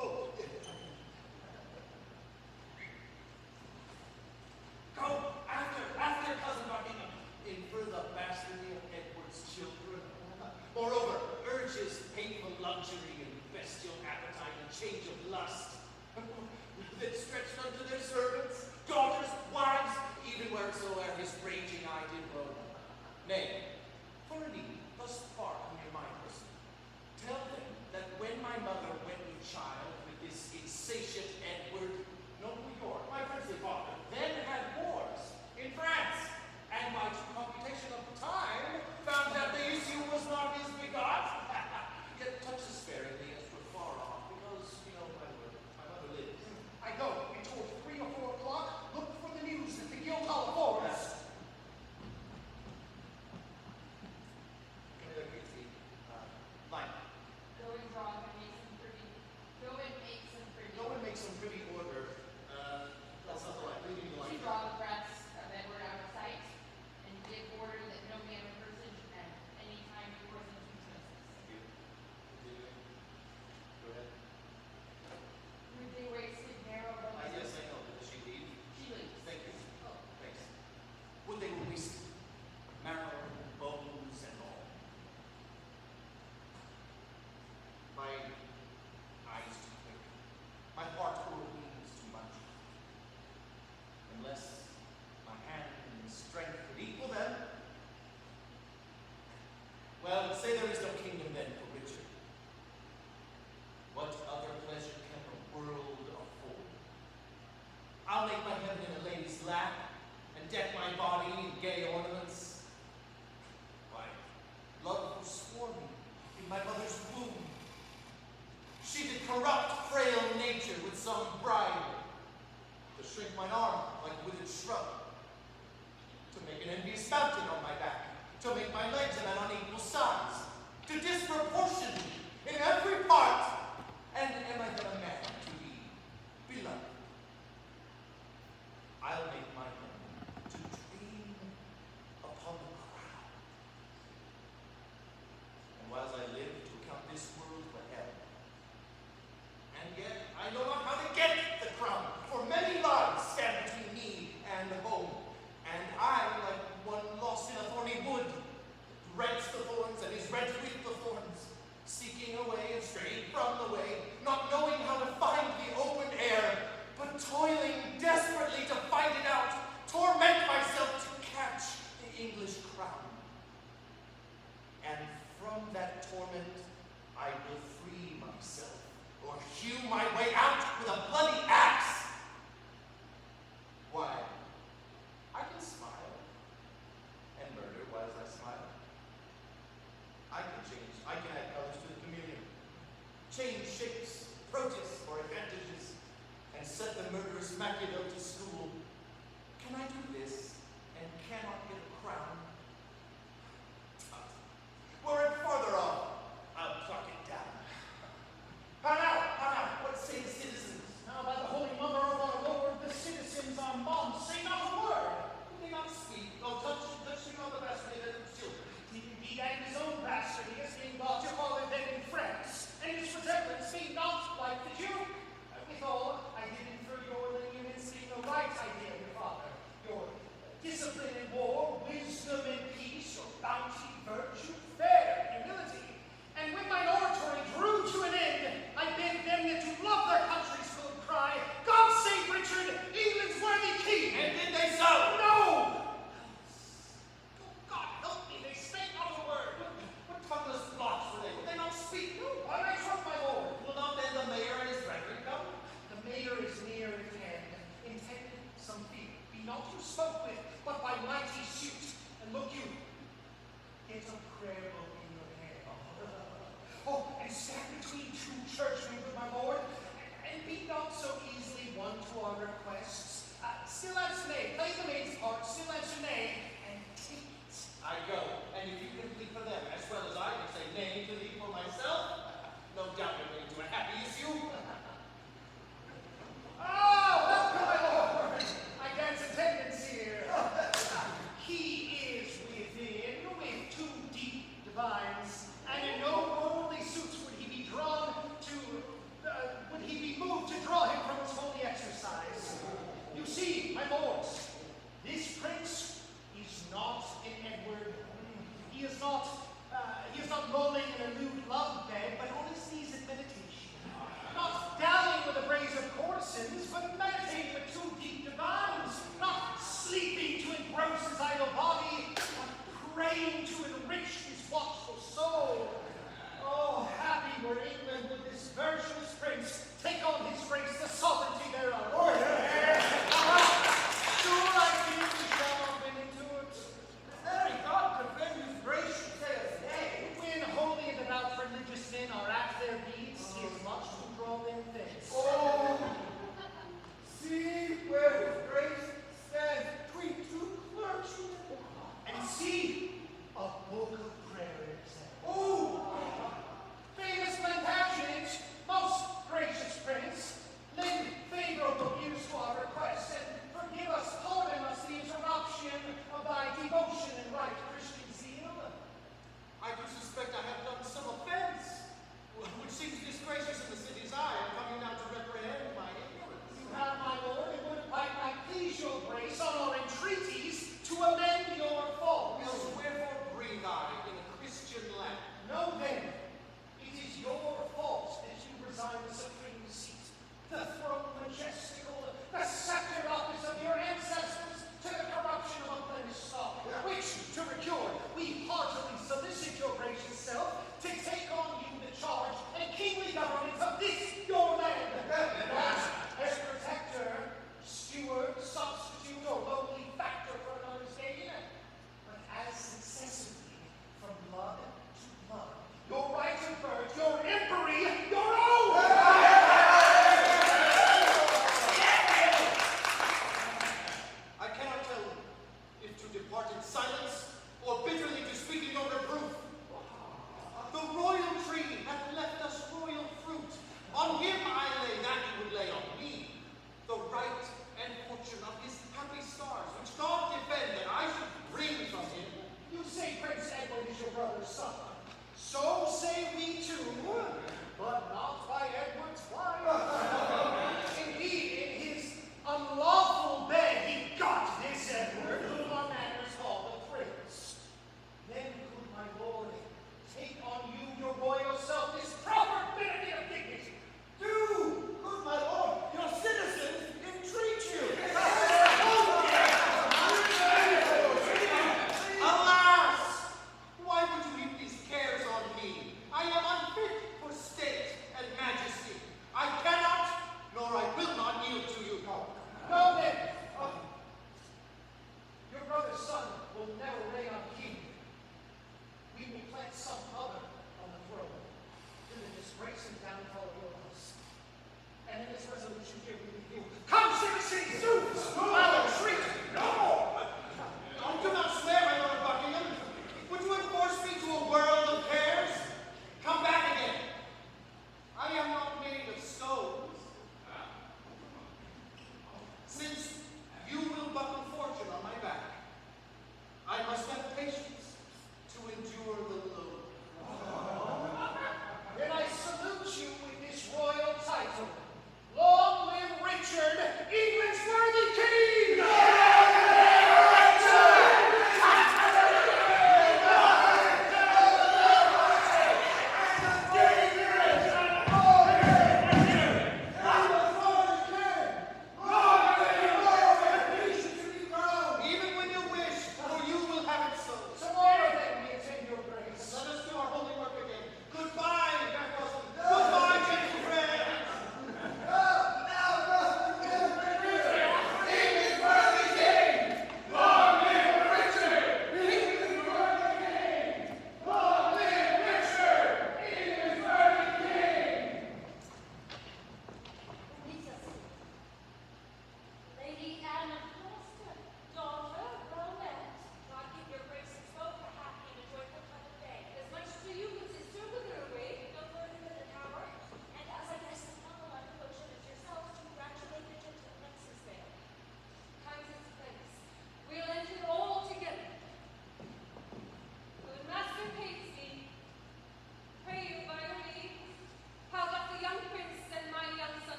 Oh, Go after cousin Buckingham, infer the bastardy of Edward's children. Moreover, urge his painful luxury and bestial appetite and change of lust that stretched unto their servants, daughters, wives, even wheresoe'er his raging eye did roam. Nay, for a need thus far come near my person, tell them that when my mother went with child with this insatiate Edward, noble York, my princely father, then had wars in France, and by computation of time, found that the issue was not his begot, yet touches sparingly as we're far off, because, my mother lives. I go. Be told 3 or 4 o'clock. Look for the news at the Guildhall Forest. Line. Go and draw and make some pretty. Go and make some pretty. Go and make some pretty order. That's not the line. Read me the line. To draw the breaths of Edward out of sight, and give order that no man or person at any time before them to Thank you. Go ahead. Would they wasted narrow roads? Yes, I know. Did she leave? She leaves. Thank you. Oh. Thanks. Would they were wasted, marrow, bones, and all. My eyes too quick, my heart overwhelms too much. Unless my hand and strength could equal them. Well, say there is no kingdom then for Richard. What other pleasure can the world afford? I'll make my heaven in a lady's lap, and deck my body in gay ornaments. Why, love forswore me in my mother's womb. She did corrupt frail nature with some bribe, to shrink mine arm like withered shrub, to make an envious mountain on my back, to make my legs of an unequal size, to disproportion me in every part. And am I then a man to be beloved? I'll make my home to dream upon the crown. And whiles I live to count this world but hell. And yet I know not how to get the crown, for many lives stand between me and home. And I, like one lost in a thorny wood, rents the thorns and is rent with the thorns, seeking a way and straying from the way, not knowing how to find the open air, but toiling desperately to find it out, torment myself to catch the English crown. And from that torment I will free myself, or hew my way out with a bloody axe. Why, I can smile, and murder whiles I smile. I can add colors to the chameleon, change shapes, protests for advantages, and set the murderous Machiavel to school. Can I do this, and cannot get a crown? Tut. Were it farther off, I'll pluck it down. How now, what say the citizens? Now, by the Holy Mother of our Lord, the citizens are mum, say not a word. Do they not speak, nor touching on the bastardy of their children? He and his own bastardy is being brought to follow them in France, and his resemblance be not like the Jew. Withal, I did infer your lineaments being the right idea of your father, your discipline in war,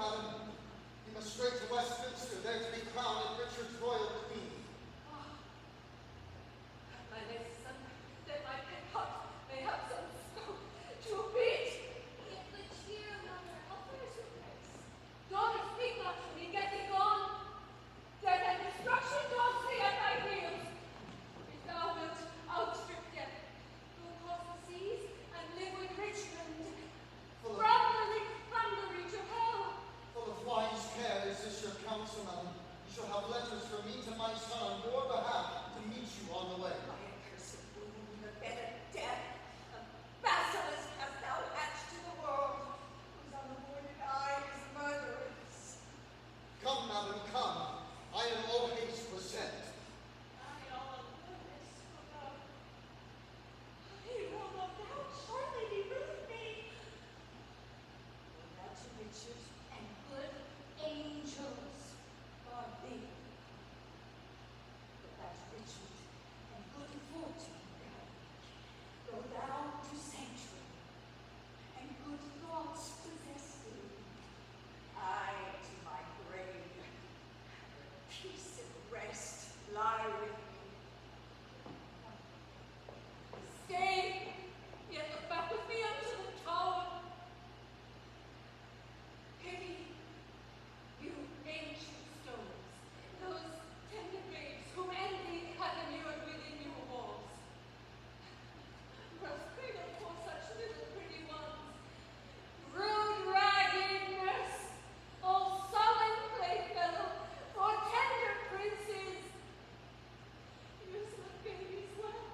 madam. You must straight to Westminster, there to be crowned Richard's royal queen. Ah, my dear son, that my heart may have some scope to beat. Yet the cheer, mother, offers your grace. Daughter, speak not to me, get thee gone. Death and destruction dogs thee at thy heels. If thou wilt outstrip death, go across the seas and live with Richmond. Full From the reach of hell. of wise care is this your counsel, madam. You shall have letters from me to my son on your behalf to meet you on the way. My accursed wound, the bed of death, a basilisk hast thou hatched to the world, whose unavoided eye is murderous. Come, madam, come. I am all haste was sent. I all goodness for love. He will no doubt shortly bereave me. Go thou to Richard, and good angels guard thee. Go thou to Richard, and good fortune guide thee. Go thou to sanctuary, and good thoughts possess thee. I to my grave. Peace and rest lie with me. Stay, yet look back with me unto the tower. Pity, you ancient stones, those tender babes whom envy hath immured within your walls. Rough cradle for such little pretty ones, rude ragged nurse, all sullen playfellow for tender princes. Use my babies well.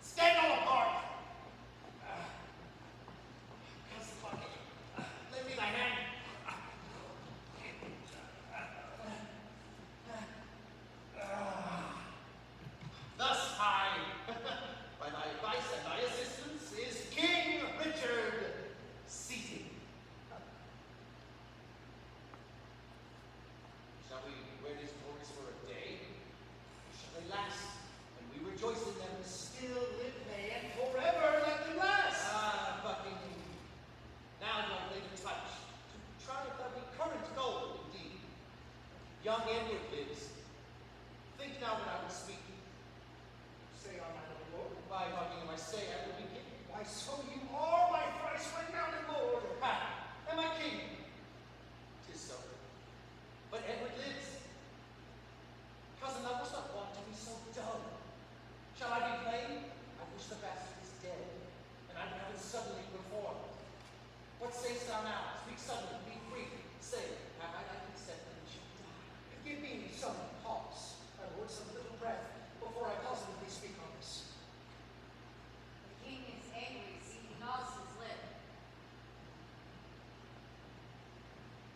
Stand all apart. Lend me thy hand. Thus I, by thy advice and thy assistance, is King Richard seated. Shall we wear these glories for a day? Or shall they last? And we rejoice in them, still live they, and forever let them last. Ah, Buckingham. Now do I lay the touch, to try if there be current gold indeed. Young Edward lives. Think now when I will speak. Say on, my lord. By Buckingham, I say I will begin. Why, so you are my thrice renowned lord. Ha! Am I king? 'Tis so. But Edward lives. Cousin, thou must not want to be so dull. Shall I be plain? I wish the bastard is dead, and I would have it suddenly performed. What sayst thou now? Speak suddenly, be free. Say, have I thy consent that he should die? Give me some pause, my lord, some little breath, before I positively speak on this. The king is angry, see he gnaws his lip.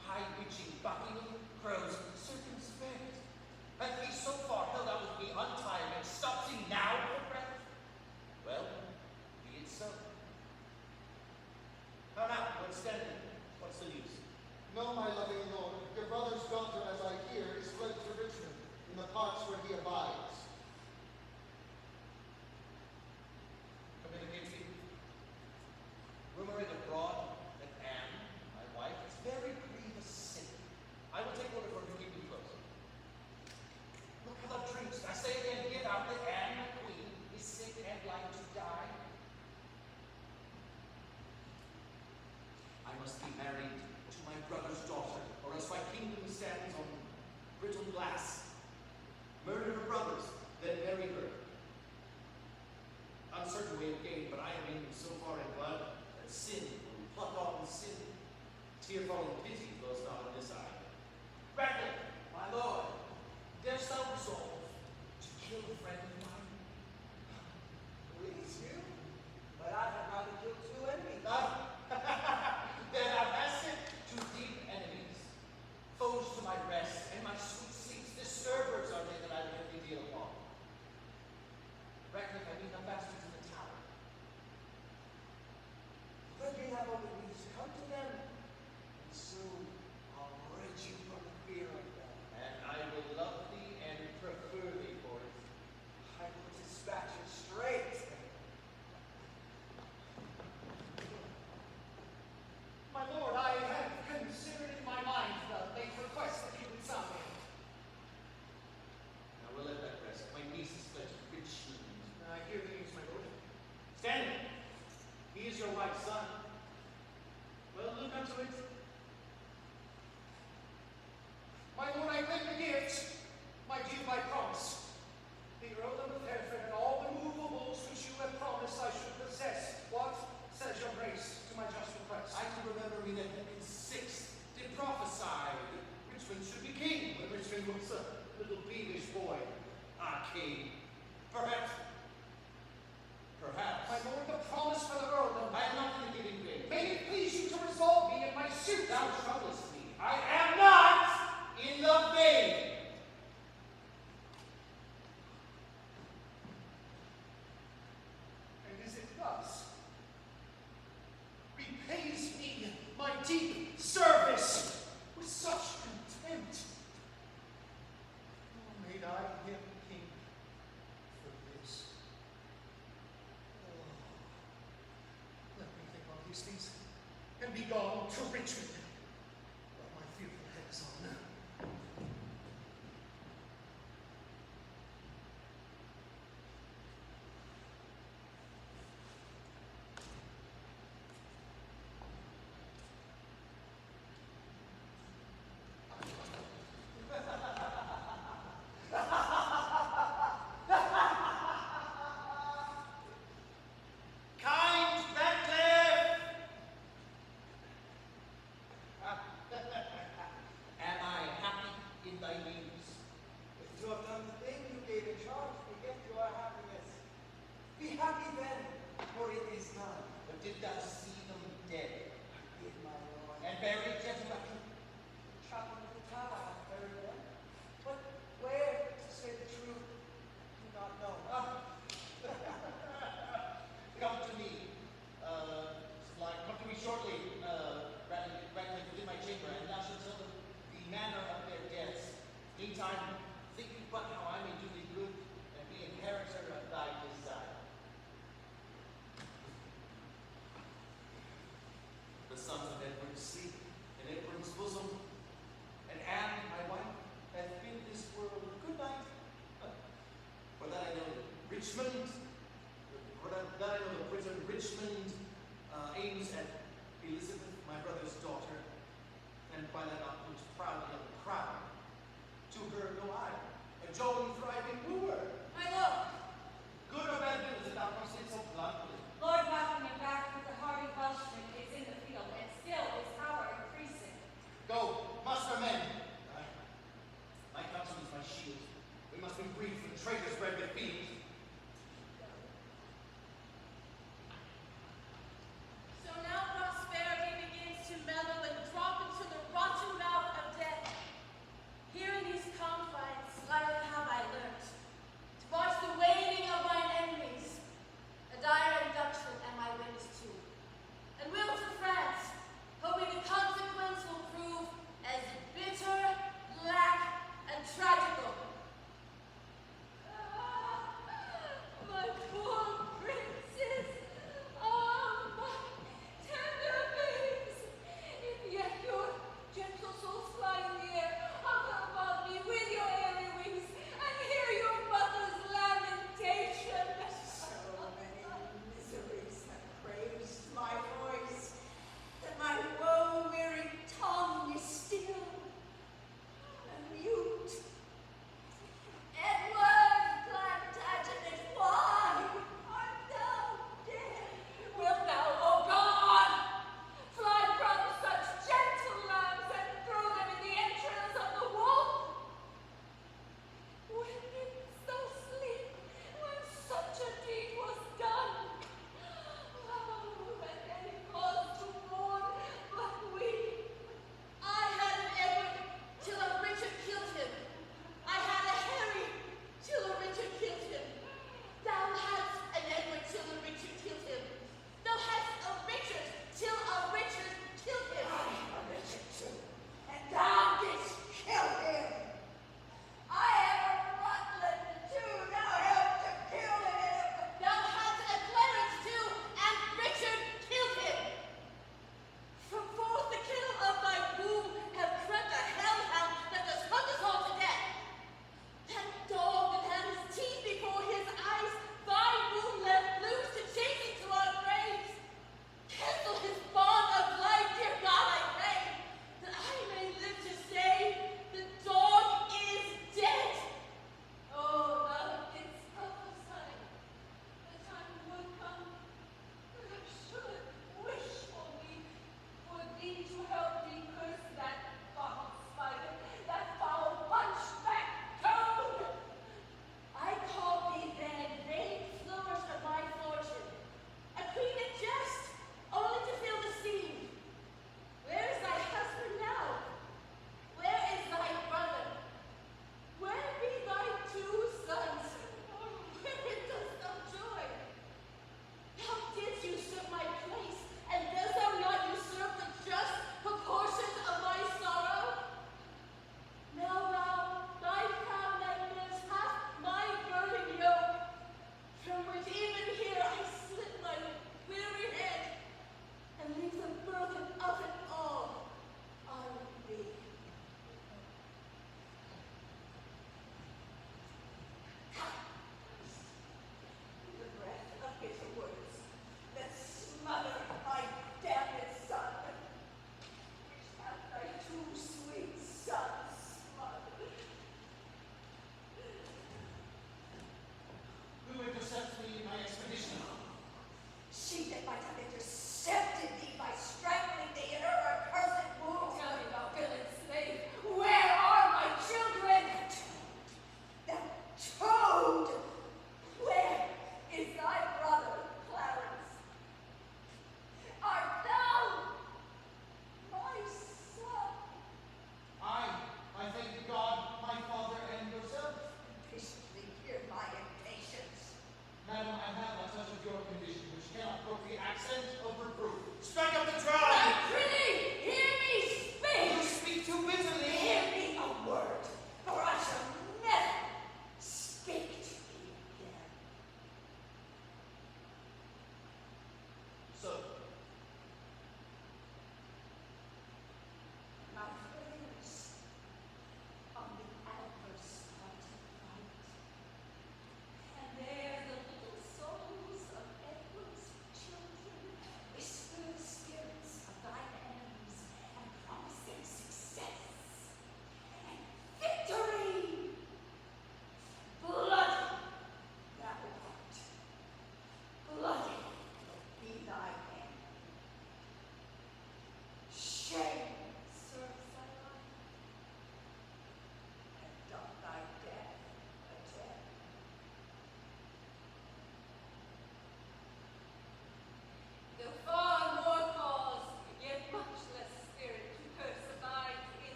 High-reaching Buckingham crows circumspect. Hath he so far held out with me untied, and stops he now for breath? Well, be it so. How now, Lord Stanley? What's the news? No, my loving lord, your brother's daughter, as I hear, is fled to Richmond, in the parts where he abides. Communicate me. Rumor it abroad that Anne, brother's daughter, or else my kingdom stands on brittle glass. Murder her brothers, then marry her. Uncertain way of gain, but I am in so far in blood that sin will pluck off and sin. Tear falling pity flows not in this eye. Ratcliffe, my lord, darest thou resolve to kill a friend of mine? Please you, but I have not killed two enemies. Then thou hast it to deep enemies, foes to my rest and my sweet sleeps. Disturbers are they that I lightly deal upon. Ratcliffe, I mean the bastards in the tower. Let me have only news come to them, and soon I'll rid you from the fear of them. And I will love thee and prefer thee for it. I will dispatch it straight. My lord, I have considered in my mind the late request that you would sound me. Now we'll let that rest. My niece is fled to Richmond. I hear the news, my lord. Stanley, he is your wife's son. Well, look unto it. My lord, I claim the gift, my due by promise. The earldom of Hereford and all the movables which you have promised I should possess. What says your grace to my just request? I can remember me that Henry VI did prophesy that Richmond should be king when Richmond was a little beavish boy. Ah, king. Perhaps. My lord, the promise for the earldom. I am not in the giving way. May it please you to resolve me in my suit. Thou troublest me. I am not in the vein. And is it thus? Repays me my deep service with such contempt. Oh, made I him king for this? Oh, let me think on these things and be gone to Richmond. While my fearful head is on. Kind Ratcliffe! Am I happy in thy news? If you have done the thing you gave in charge, beget your happiness. Be happy then, for it is done. But did thou see them dead In my Lord. and buried, gentle Ratcliffe? Chapel of the tower hath buried them. But where, to say the truth, do not know. Come to me. Come to me shortly, Ratcliffe, within my chamber, and thou shalt tell them the manner of their deaths. Meantime, think but how I may do thee good and be inheritor of thy desire. The sons of Edward sleep in Edward's bosom, and Anne, my wife, hath bid this world good night. For that I know that Richmond, Richmond aims at Elizabeth, my brother's daughter, and by that upwards proudly of the crown. To her go I, a jolly, thriving wooer. My lord, Good or bad news, that thou canst say so bluntly. Lord Buckingham back with the hardy Welshman is in the field, and still his power increasing. Go, muster men. My counsel is my shield. We must be brief, and traitors bred with field. So now prosperity begins to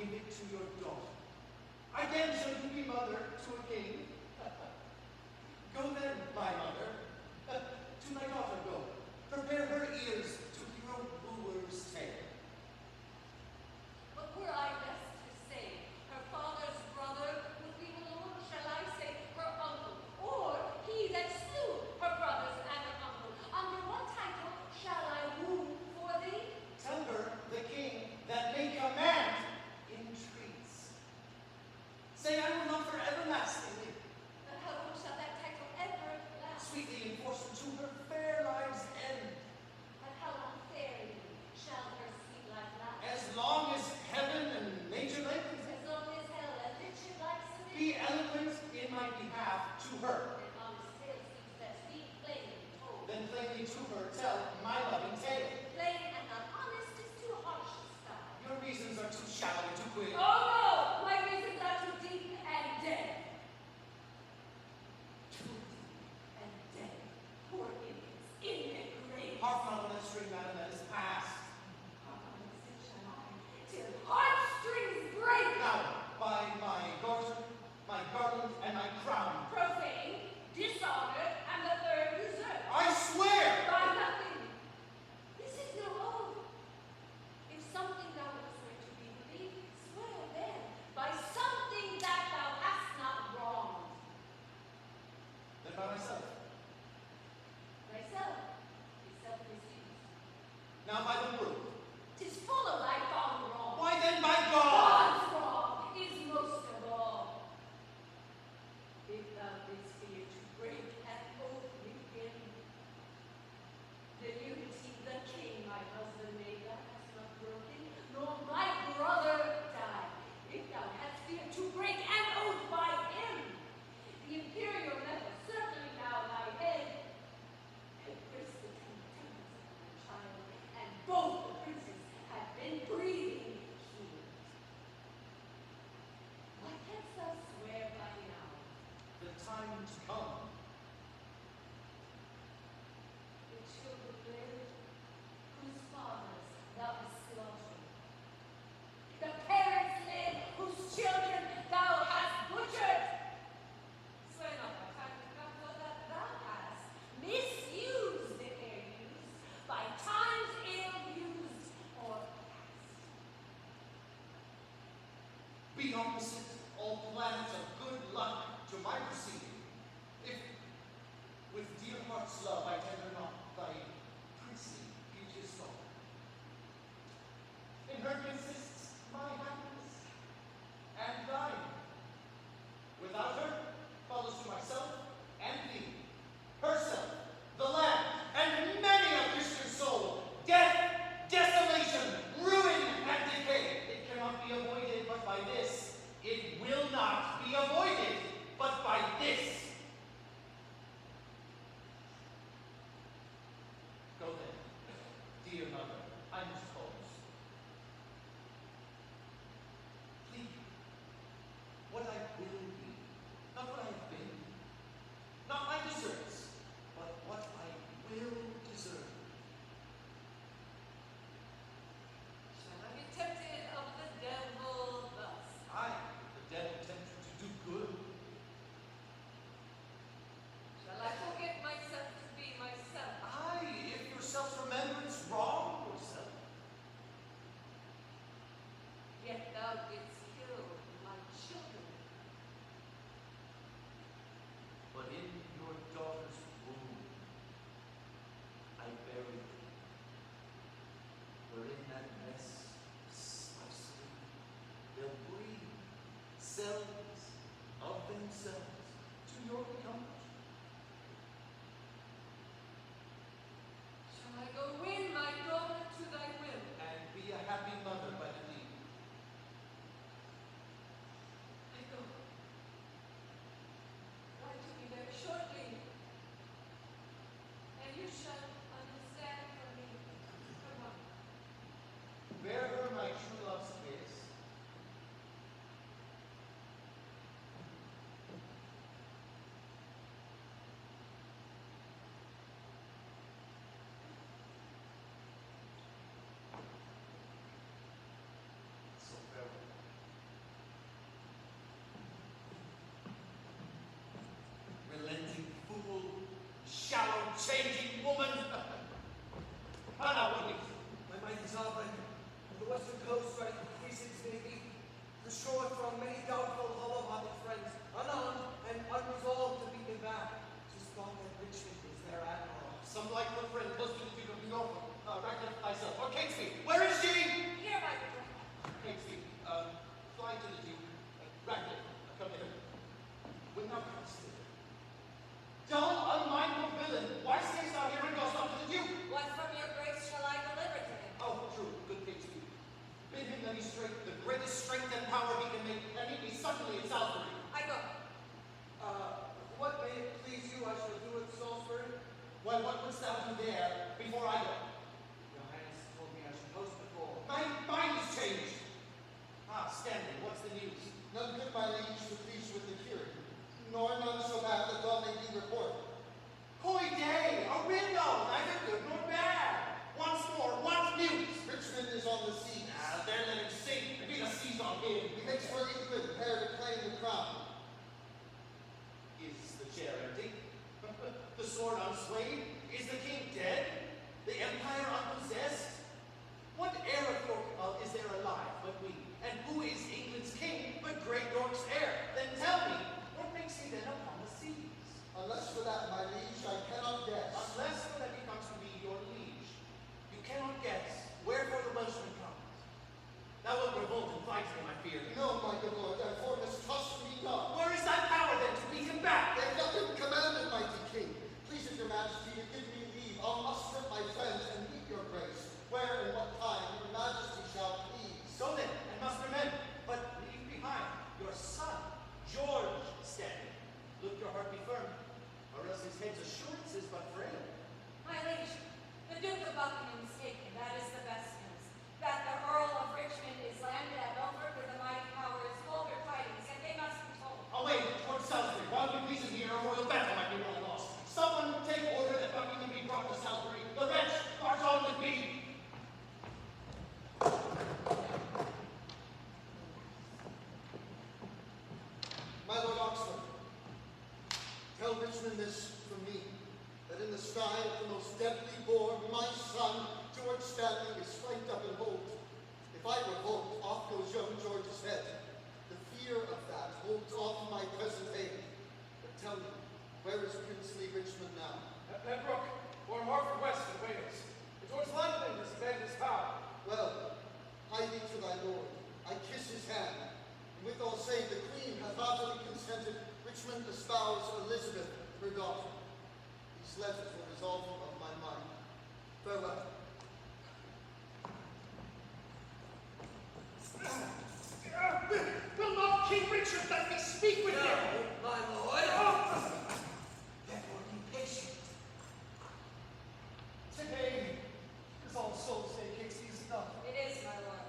give it to your daughter. Again shall you be mother to a king. Go then, my mother, to my daughter go. Prepare her ears to hear a wooer's tale. What were I best to say? Her father's brother would be her lord, shall I say her uncle? Or he that slew her brothers and her uncle? Under what title shall I woo for thee? Tell her the king that may command entreats. Say I will love her everlastingly, But how long shall that title ever last? sweetly enforced to her fair life's end, But how long fairly shall her sweet life last? as long as heaven and nature lengthens it. As long as hell and Richard likes to Be eloquent in my behalf to her. And honest tale seems best be plainly told. Then plainly to her tell my loving tale. Plain and not honest is too harsh a style. Your reasons are too shallow and too quick. Oh no! My reasons are too deep and dead. Too deep and dead. Poor idiots in their graves. Harp not on that string, madam, that is past. Harp on the sit shall I, till heartstrings break. Now, by my garter, my garland, and my crown, Profane, dishonored, and the third desert. I swear! By nothing. This is no oath. If something thou wouldst swear to be believed, swear then by something that thou hast not wronged. Then by myself. Thyself is self-misused. Now by the world. 'Tis full of thy gone wrong. Why then by God? God's wrong is most of all. If thou didst fear to break an oath with him, the unity the king my husband made thou hast not broken, nor my brother died. If thou hadst feared to break an oath by him, the imperial metal certainly now thy head had graced the two temples of my child, and both the princes had been breathing healed. What canst thou swear by now? The time to come. The children live, whose fathers thou hast slaughtered. The parents live, whose children thou hast butchered. Swear not by time to come, for that thou hast misused the air used, by times ill used or past. Be opposite all planets of good luck to my proceeding. If with dear heart's love I tender not thy princely beauteous soul. In her consists my happiness and thine. Without her follows to myself and thee, herself, the land, and many a Christian soul, death, desolation, ruin, and decay. It cannot be avoided but by this. It will not be avoided but by this. Go then, dear mother, I must close. Plead what I will be, not what I have been, not my deserts, but what I will deserve. Shall I be tempted of the devil thus? I, the devil, tempts you to do good. Shall I forget myself to be myself? Aye, if your self-remembrance wrong yourself. Yet thou didst kill my children. But in your daughter's womb I buried thee, wherein that mess I sleep, they'll breathe cells of themselves to your comfort. Shall I go win my daughter to thy will? And be a happy mother by the deed. I go. Write to me very shortly, and you shall understand from me. Come on. Bear her my true love's kiss. shallow, changing woman. Anna, what is it? My mind is sovereign. The western coast where precincts may be. The shore from many doubtful, hollow-hearted friends, unarmed and unresolved to beat them back. Just thought that Richmond is their admiral. Some likely friend close to the Duke of Norfolk. Ratcliffe myself. Or Catesby. Where is she? Here, my good lord. Catesby, fly to the Duke. Ratcliffe, come here. When thou comest thither. Dull, unmindful villain, why stayest thou here and goest not to the Duke? What from your grace shall I deliver to him? Oh, true, good Catesby. Bid him that he strength, the greatest strength and power he can make, and meet me suddenly in Salisbury. I go. What may it please you I shall do at Salisbury? Why, what wouldst thou do there before I go? Your Highness told me I should post before. My mind is changed. Ah, Stanley, what's the news? None good, my liege, to please with the curing, nor none so bad that God may be reported. Hoy day, a window, neither good nor bad. Once more, what news? Richmond is on the seas. Ah, there let him sink, and be the seas on him. He makes for England, there to claim the crown. Is the chair empty? The sword unswayed? Is the king dead? The empire unpossessed? What heir of York is there alive but we? And who is England's king but great York's heir? Then tell me, what makes he then upon the seas? Unless for that, my liege, I cannot guess. Unless for that he comes to be your liege. You cannot guess wherefore the Welshman comes. Thou wilt revolt and fight him, I fear. No, my good lord, therefore mistrust me not. Where is thy power then to beat him back? They have not been commanded, mighty king. Please of your majesty to give me leave. I'll muster my friends and meet your grace, where and what time your majesty shall please. Go then, and muster men, but leave behind your son, George Stanley. Look your heart be firm, or else his head's assurance is but frail. My liege, the Duke of Buckingham is taken. That is the best news. That the Earl of Richmond is landed at Milford with a mighty power is colder tidings, and they must be told. Away towards Salisbury, while we please here, a royal battle might be well lost. Someone take order that Buckingham be brought to Salisbury. The rest march on with me. My lord Oxford, tell Richmond this from me, that in the sky of the most deadly bore, my son, George Stanley, is flanked up in Holt. If I revolt, off goes young George's head. The fear of that holds off my present aim. But tell me, where is princely Richmond now? At Pembroke, or Harford West in Wales. Towards London is bend his power. Well, hie thee to thy lord. I kiss his hand. And withal say the queen hath heartily consented Richmond espouse Elizabeth, her daughter. These letters will resolve of my mind. Farewell. Will not King Richard let me speak with him? My lord. Therefore be patient. Today is All Souls Day, Casey, is it not? It is, my lord.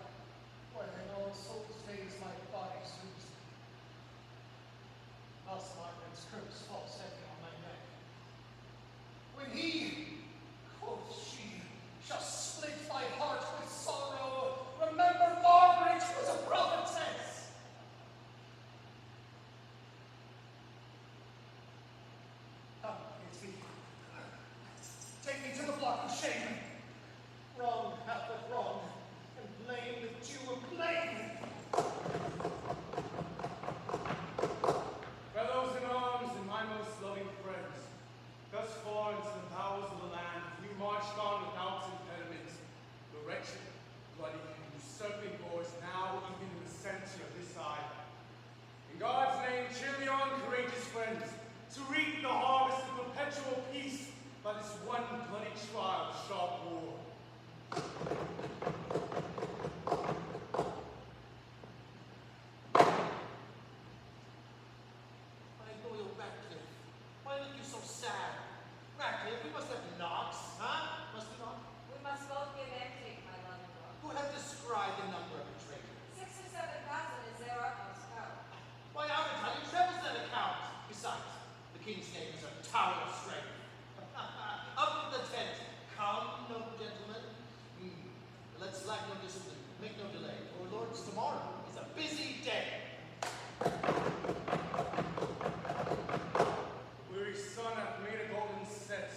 When All Souls Day is my body's loose. Thus Margaret's curse falls heavy on my neck. When he, quoth she, shall split my heart with sorrow, remember Margaret was a prophetess. Come, Casey. Take me to the block of shame. Wrong hath with wrong, and blame with due of blame. Fellows in arms and my most loving friends, thus far into the bowels of the land we marched on without impediment. The wretched, bloody, and usurping war is now even in the center of this island. In God's name, cheer me on, courageous friends, to reap the harvest of perpetual peace by this one bloody trial of sharp war. My loyal Ratcliffe, why look you so sad? Ratcliffe, we must have knocks, huh? Must we not? We must both give and take, my love and lord. Who have described the number of the traitor? 6 or 7,000 is their utmost power. Why, our Italian trebles that account. Besides, the king's name is a tower of strength. Up to the tent. Come, noble gentlemen. Let's lack no discipline. Make no delay. For Lord's tomorrow is a busy day. Weary sun hath made a golden set,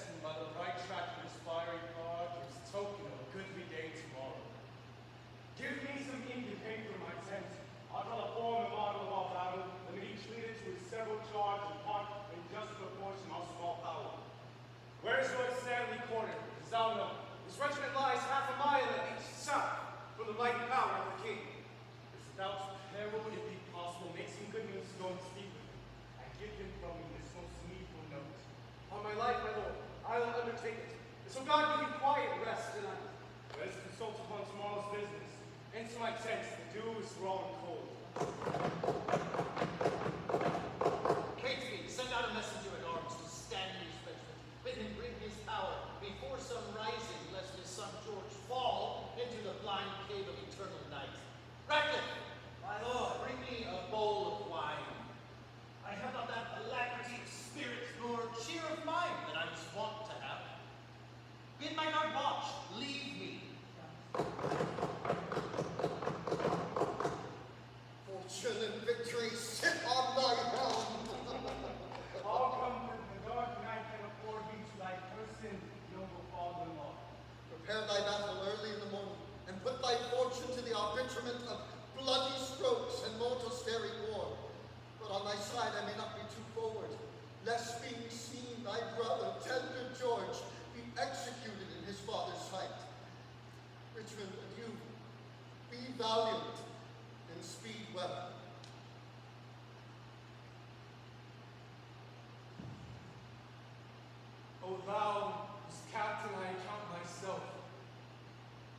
Where is Lord Stanley quartered? As thou know, his regiment lies half a mile at each south from the mighty power of the king. If without there would it be possible, make some good news to go and speak with him, and give him from me this most needful note. On my life, my lord, I will undertake it. And so God give you quiet rest tonight. Let us consult upon tomorrow's business. Into my tent, the dew is raw and cold. Catesby, send out a messenger at arms to Stanley's regiment. Bid him bring his power before some rising, lest his son George fall into the blind cave of eternal night. Ratcliffe, My lord, bring me a bowl of wine. I have not that alacrity of spirit nor cheer of mind that I was wont to have. Bid my guard watch, leave me. Fortune and victory sit on thy helm. All comfort the dark night can afford me to thy person, noble father-in-law. Prepare thy battle early in the morning, and put thy fortune to the arbitrament of bloody strokes and mortal staring war. But on thy side I may not be too forward, lest being seen thy brother, tender George, be executed in his father's sight. Richmond, adieu. Be valiant, and speed well. O thou, whose captain I count myself,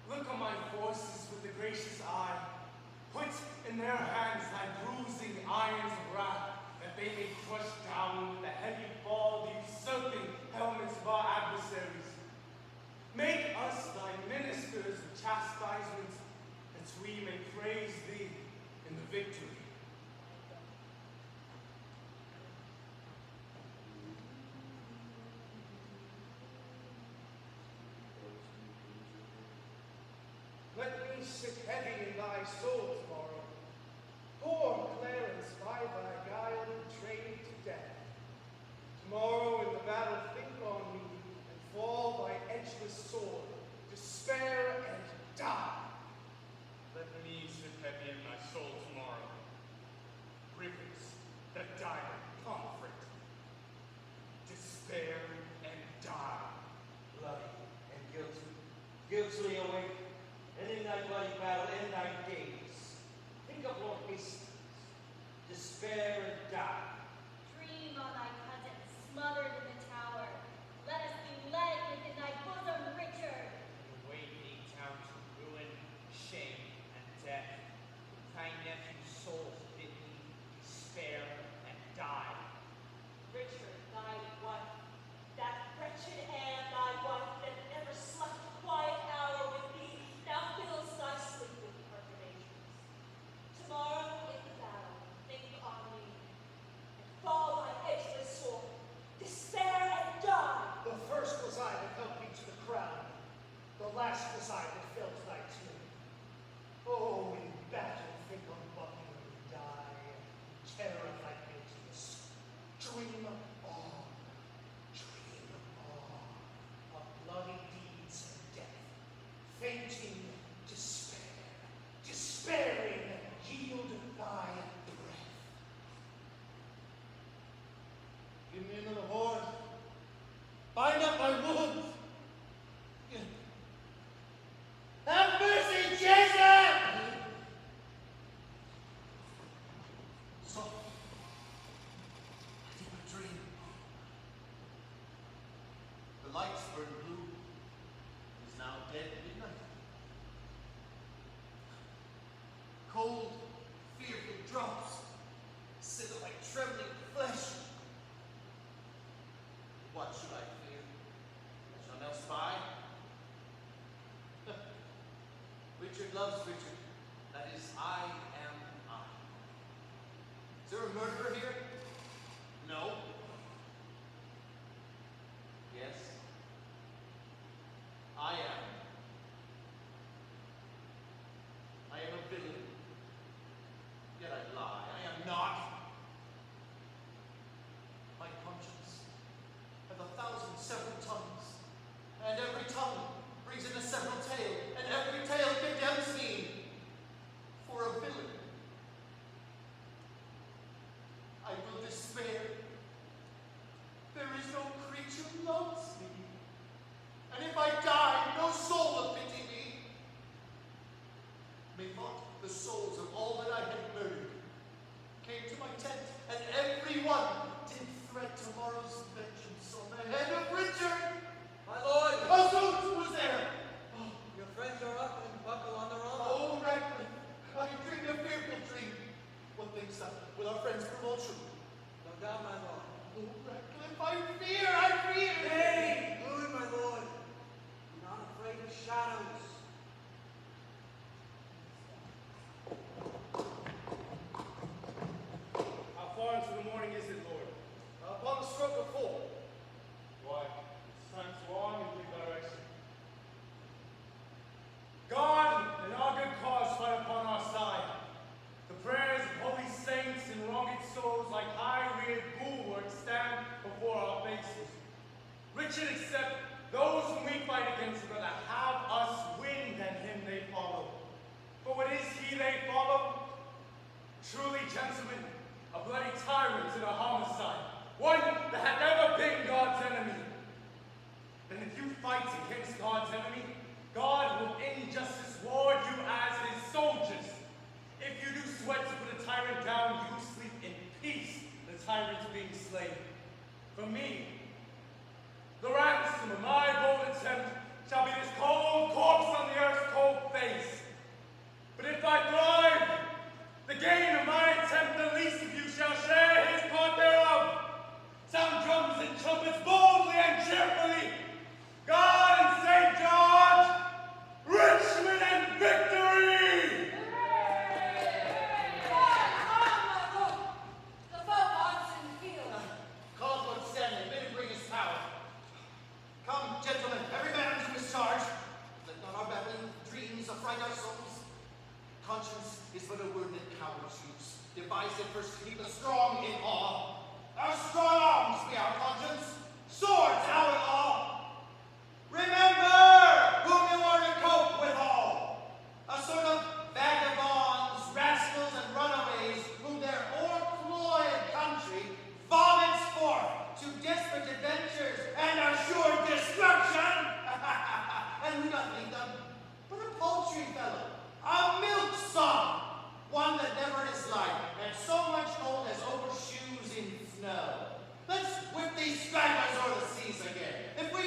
look on my forces with a gracious eye. Put in their hands thy bruising irons of wrath, that they may crush down with the heavy fall the usurping helmets of our adversaries. Make us thy ministers of chastisement, that we may praise thee in the victory. Let me sit heavy in thy soul tomorrow. Poor Clarence by thy guile betrayed to death. Tomorrow in the battle think on me, and fall by edgeless sword, despair and die. Let me sit heavy in my soul tomorrow. Rivers that died of conflict. Despair and die. Bloody and guilty, guiltily awake, and in thy bloody battle end thy days. Think of Lord Hastings, despair and die. Dream on thy cousin, smothered in the tower. Let us be led within thy bosom, Richard. Await thee down to ruin, shame, and death. Thy nephew's soul bid thee despair and die. Richard, thy wife, that wretched Anne, thy wife, that never slept a quiet hour with thee, now fills thy sleep with perturbations. Tomorrow in the battle, think on me, and fall by edgeless sword, despair and die. The first was I that helped thee to the crown. The last was I that fell to thy tomb. Oh, in battle think on Buckingham and die, terror of thy guiltiness. Dream on, of bloody deeds and death. Fainting, despair, despairing, yield thy breath. Give me another horn. Bind up my wounds. Have mercy, Jesus! So, I did not dream. The lights burn blue. It is now dead midnight. Cold, fearful drops sit on my trembling flesh. What should I fear? Shall now spy? Richard loves Richard. That is, I am I. Is there a murderer here? No. Yes. I am. I am a villain. Yet I lie. I am not. My conscience hath 1,000 several tongues, and every tongue brings in a several tale, and every tale condemns me for a villain. I will despair. There is no creature loves me. Methought the souls of all that I had murdered came to my tent, and every one did threat tomorrow's vengeance on the head of Richard. My lord, Azut was there. Oh, your friends are up and buckle on their armor. oh, Ratcliffe, I dreamed a fearful dream. What thinks thou? Will our friends prove all true? No doubt, my lord. Oh, Ratcliffe, I fear! Hey, good, my lord. I'm not afraid of shadows. How far into the morning is it, Lord? Upon the stroke of 4. Why, it's time to arm in due direction. God and our good cause fight upon our side. The prayers of holy saints and wronged souls like high-reared bulwarks stand before our faces. Richard accept those whom we fight against would rather have us win than him they follow. But what is he they follow? Truly, gentlemen, a bloody tyrant and a homicide. One that had never been God's enemy. Then if you fight against God's enemy, God will in justice ward you as his soldiers. If you do sweat to put a tyrant down, you sleep in peace, the tyrant being slain. For me, the ransom of my bold attempt shall be this cold corpse on the earth's cold face. But if I thrive, the gain of my attempt, the least of you shall share his part thereof. Sound drums and trumpets boldly and cheerfully. God and St. George, Richmond and victory! The foe wants in the field. Call Lord Stanley, bid him bring his power. Come, gentlemen, every man to his charge. Let not our babbling dreams affright our souls. Conscience is but a word that cowards use. Devise it first to keep the strong in awe. Our strong arms be our conscience, swords our law. Remember whom you are to cope withal. A sort of vagabonds, rascals, and runaways whom their o'ercloyed country vomits forth to desperate adventures and assured destruction. And we not leave them, but a paltry fellow, a milksop, one that never in his life had so much cold as over shoes in snow. Let's whip these stragglers o'er the seas again. If we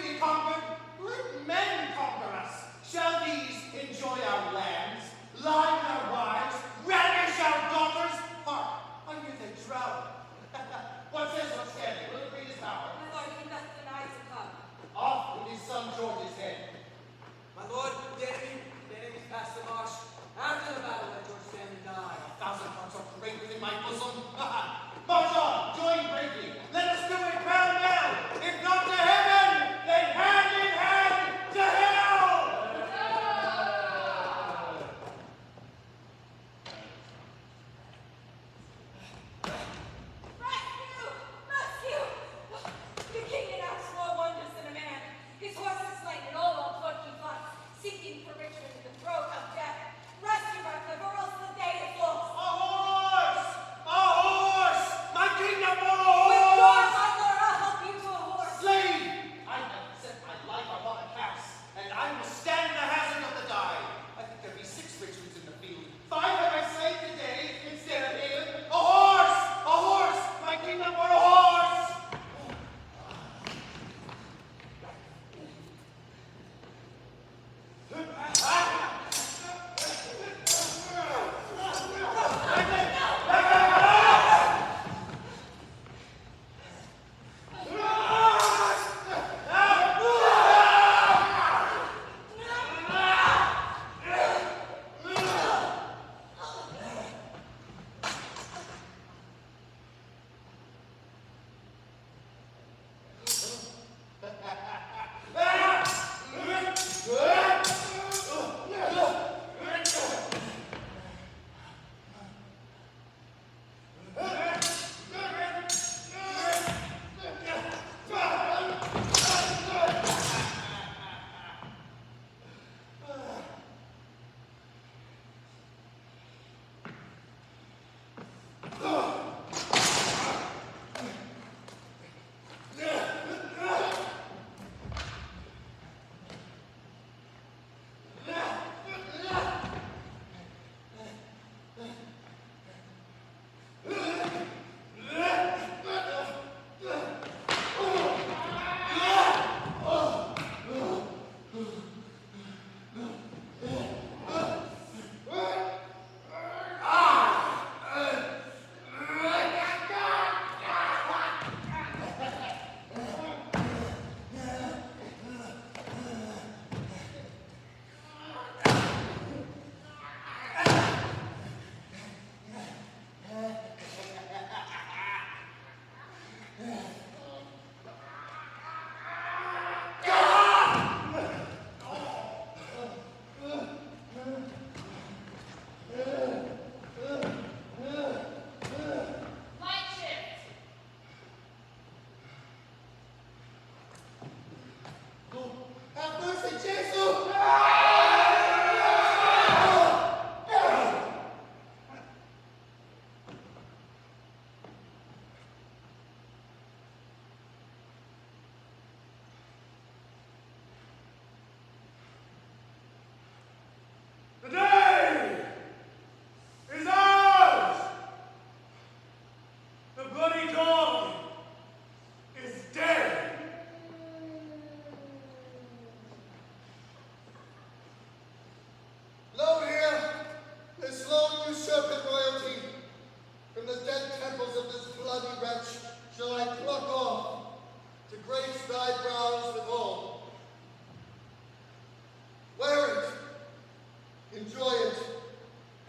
enjoy it,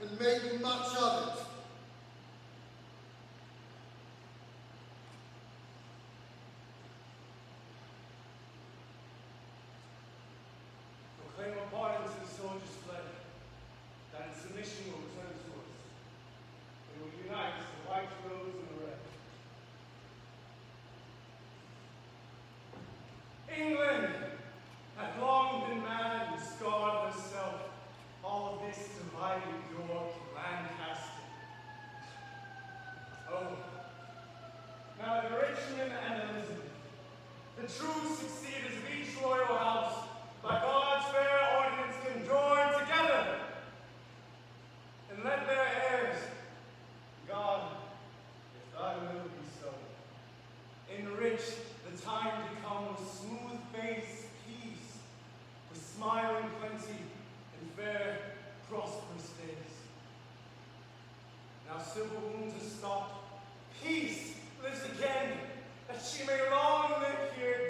and make much of it. Proclaim a pardon to the soldiers fled, that in submission will return to us. They will unite as the white rose and the red. England hath long been mad and scarred herself. All of this divided York, Lancaster. Oh, now the Richmond and Elizabeth, the true succeeders of each royal house, by God's fair ordinance can join together, and let their heirs, God, if thy will be so, enrich the time to come with smooth-faced peace, with smiling plenty and fair, prosperous days. Now civil wounds are stopped, peace lives again, that she may long live here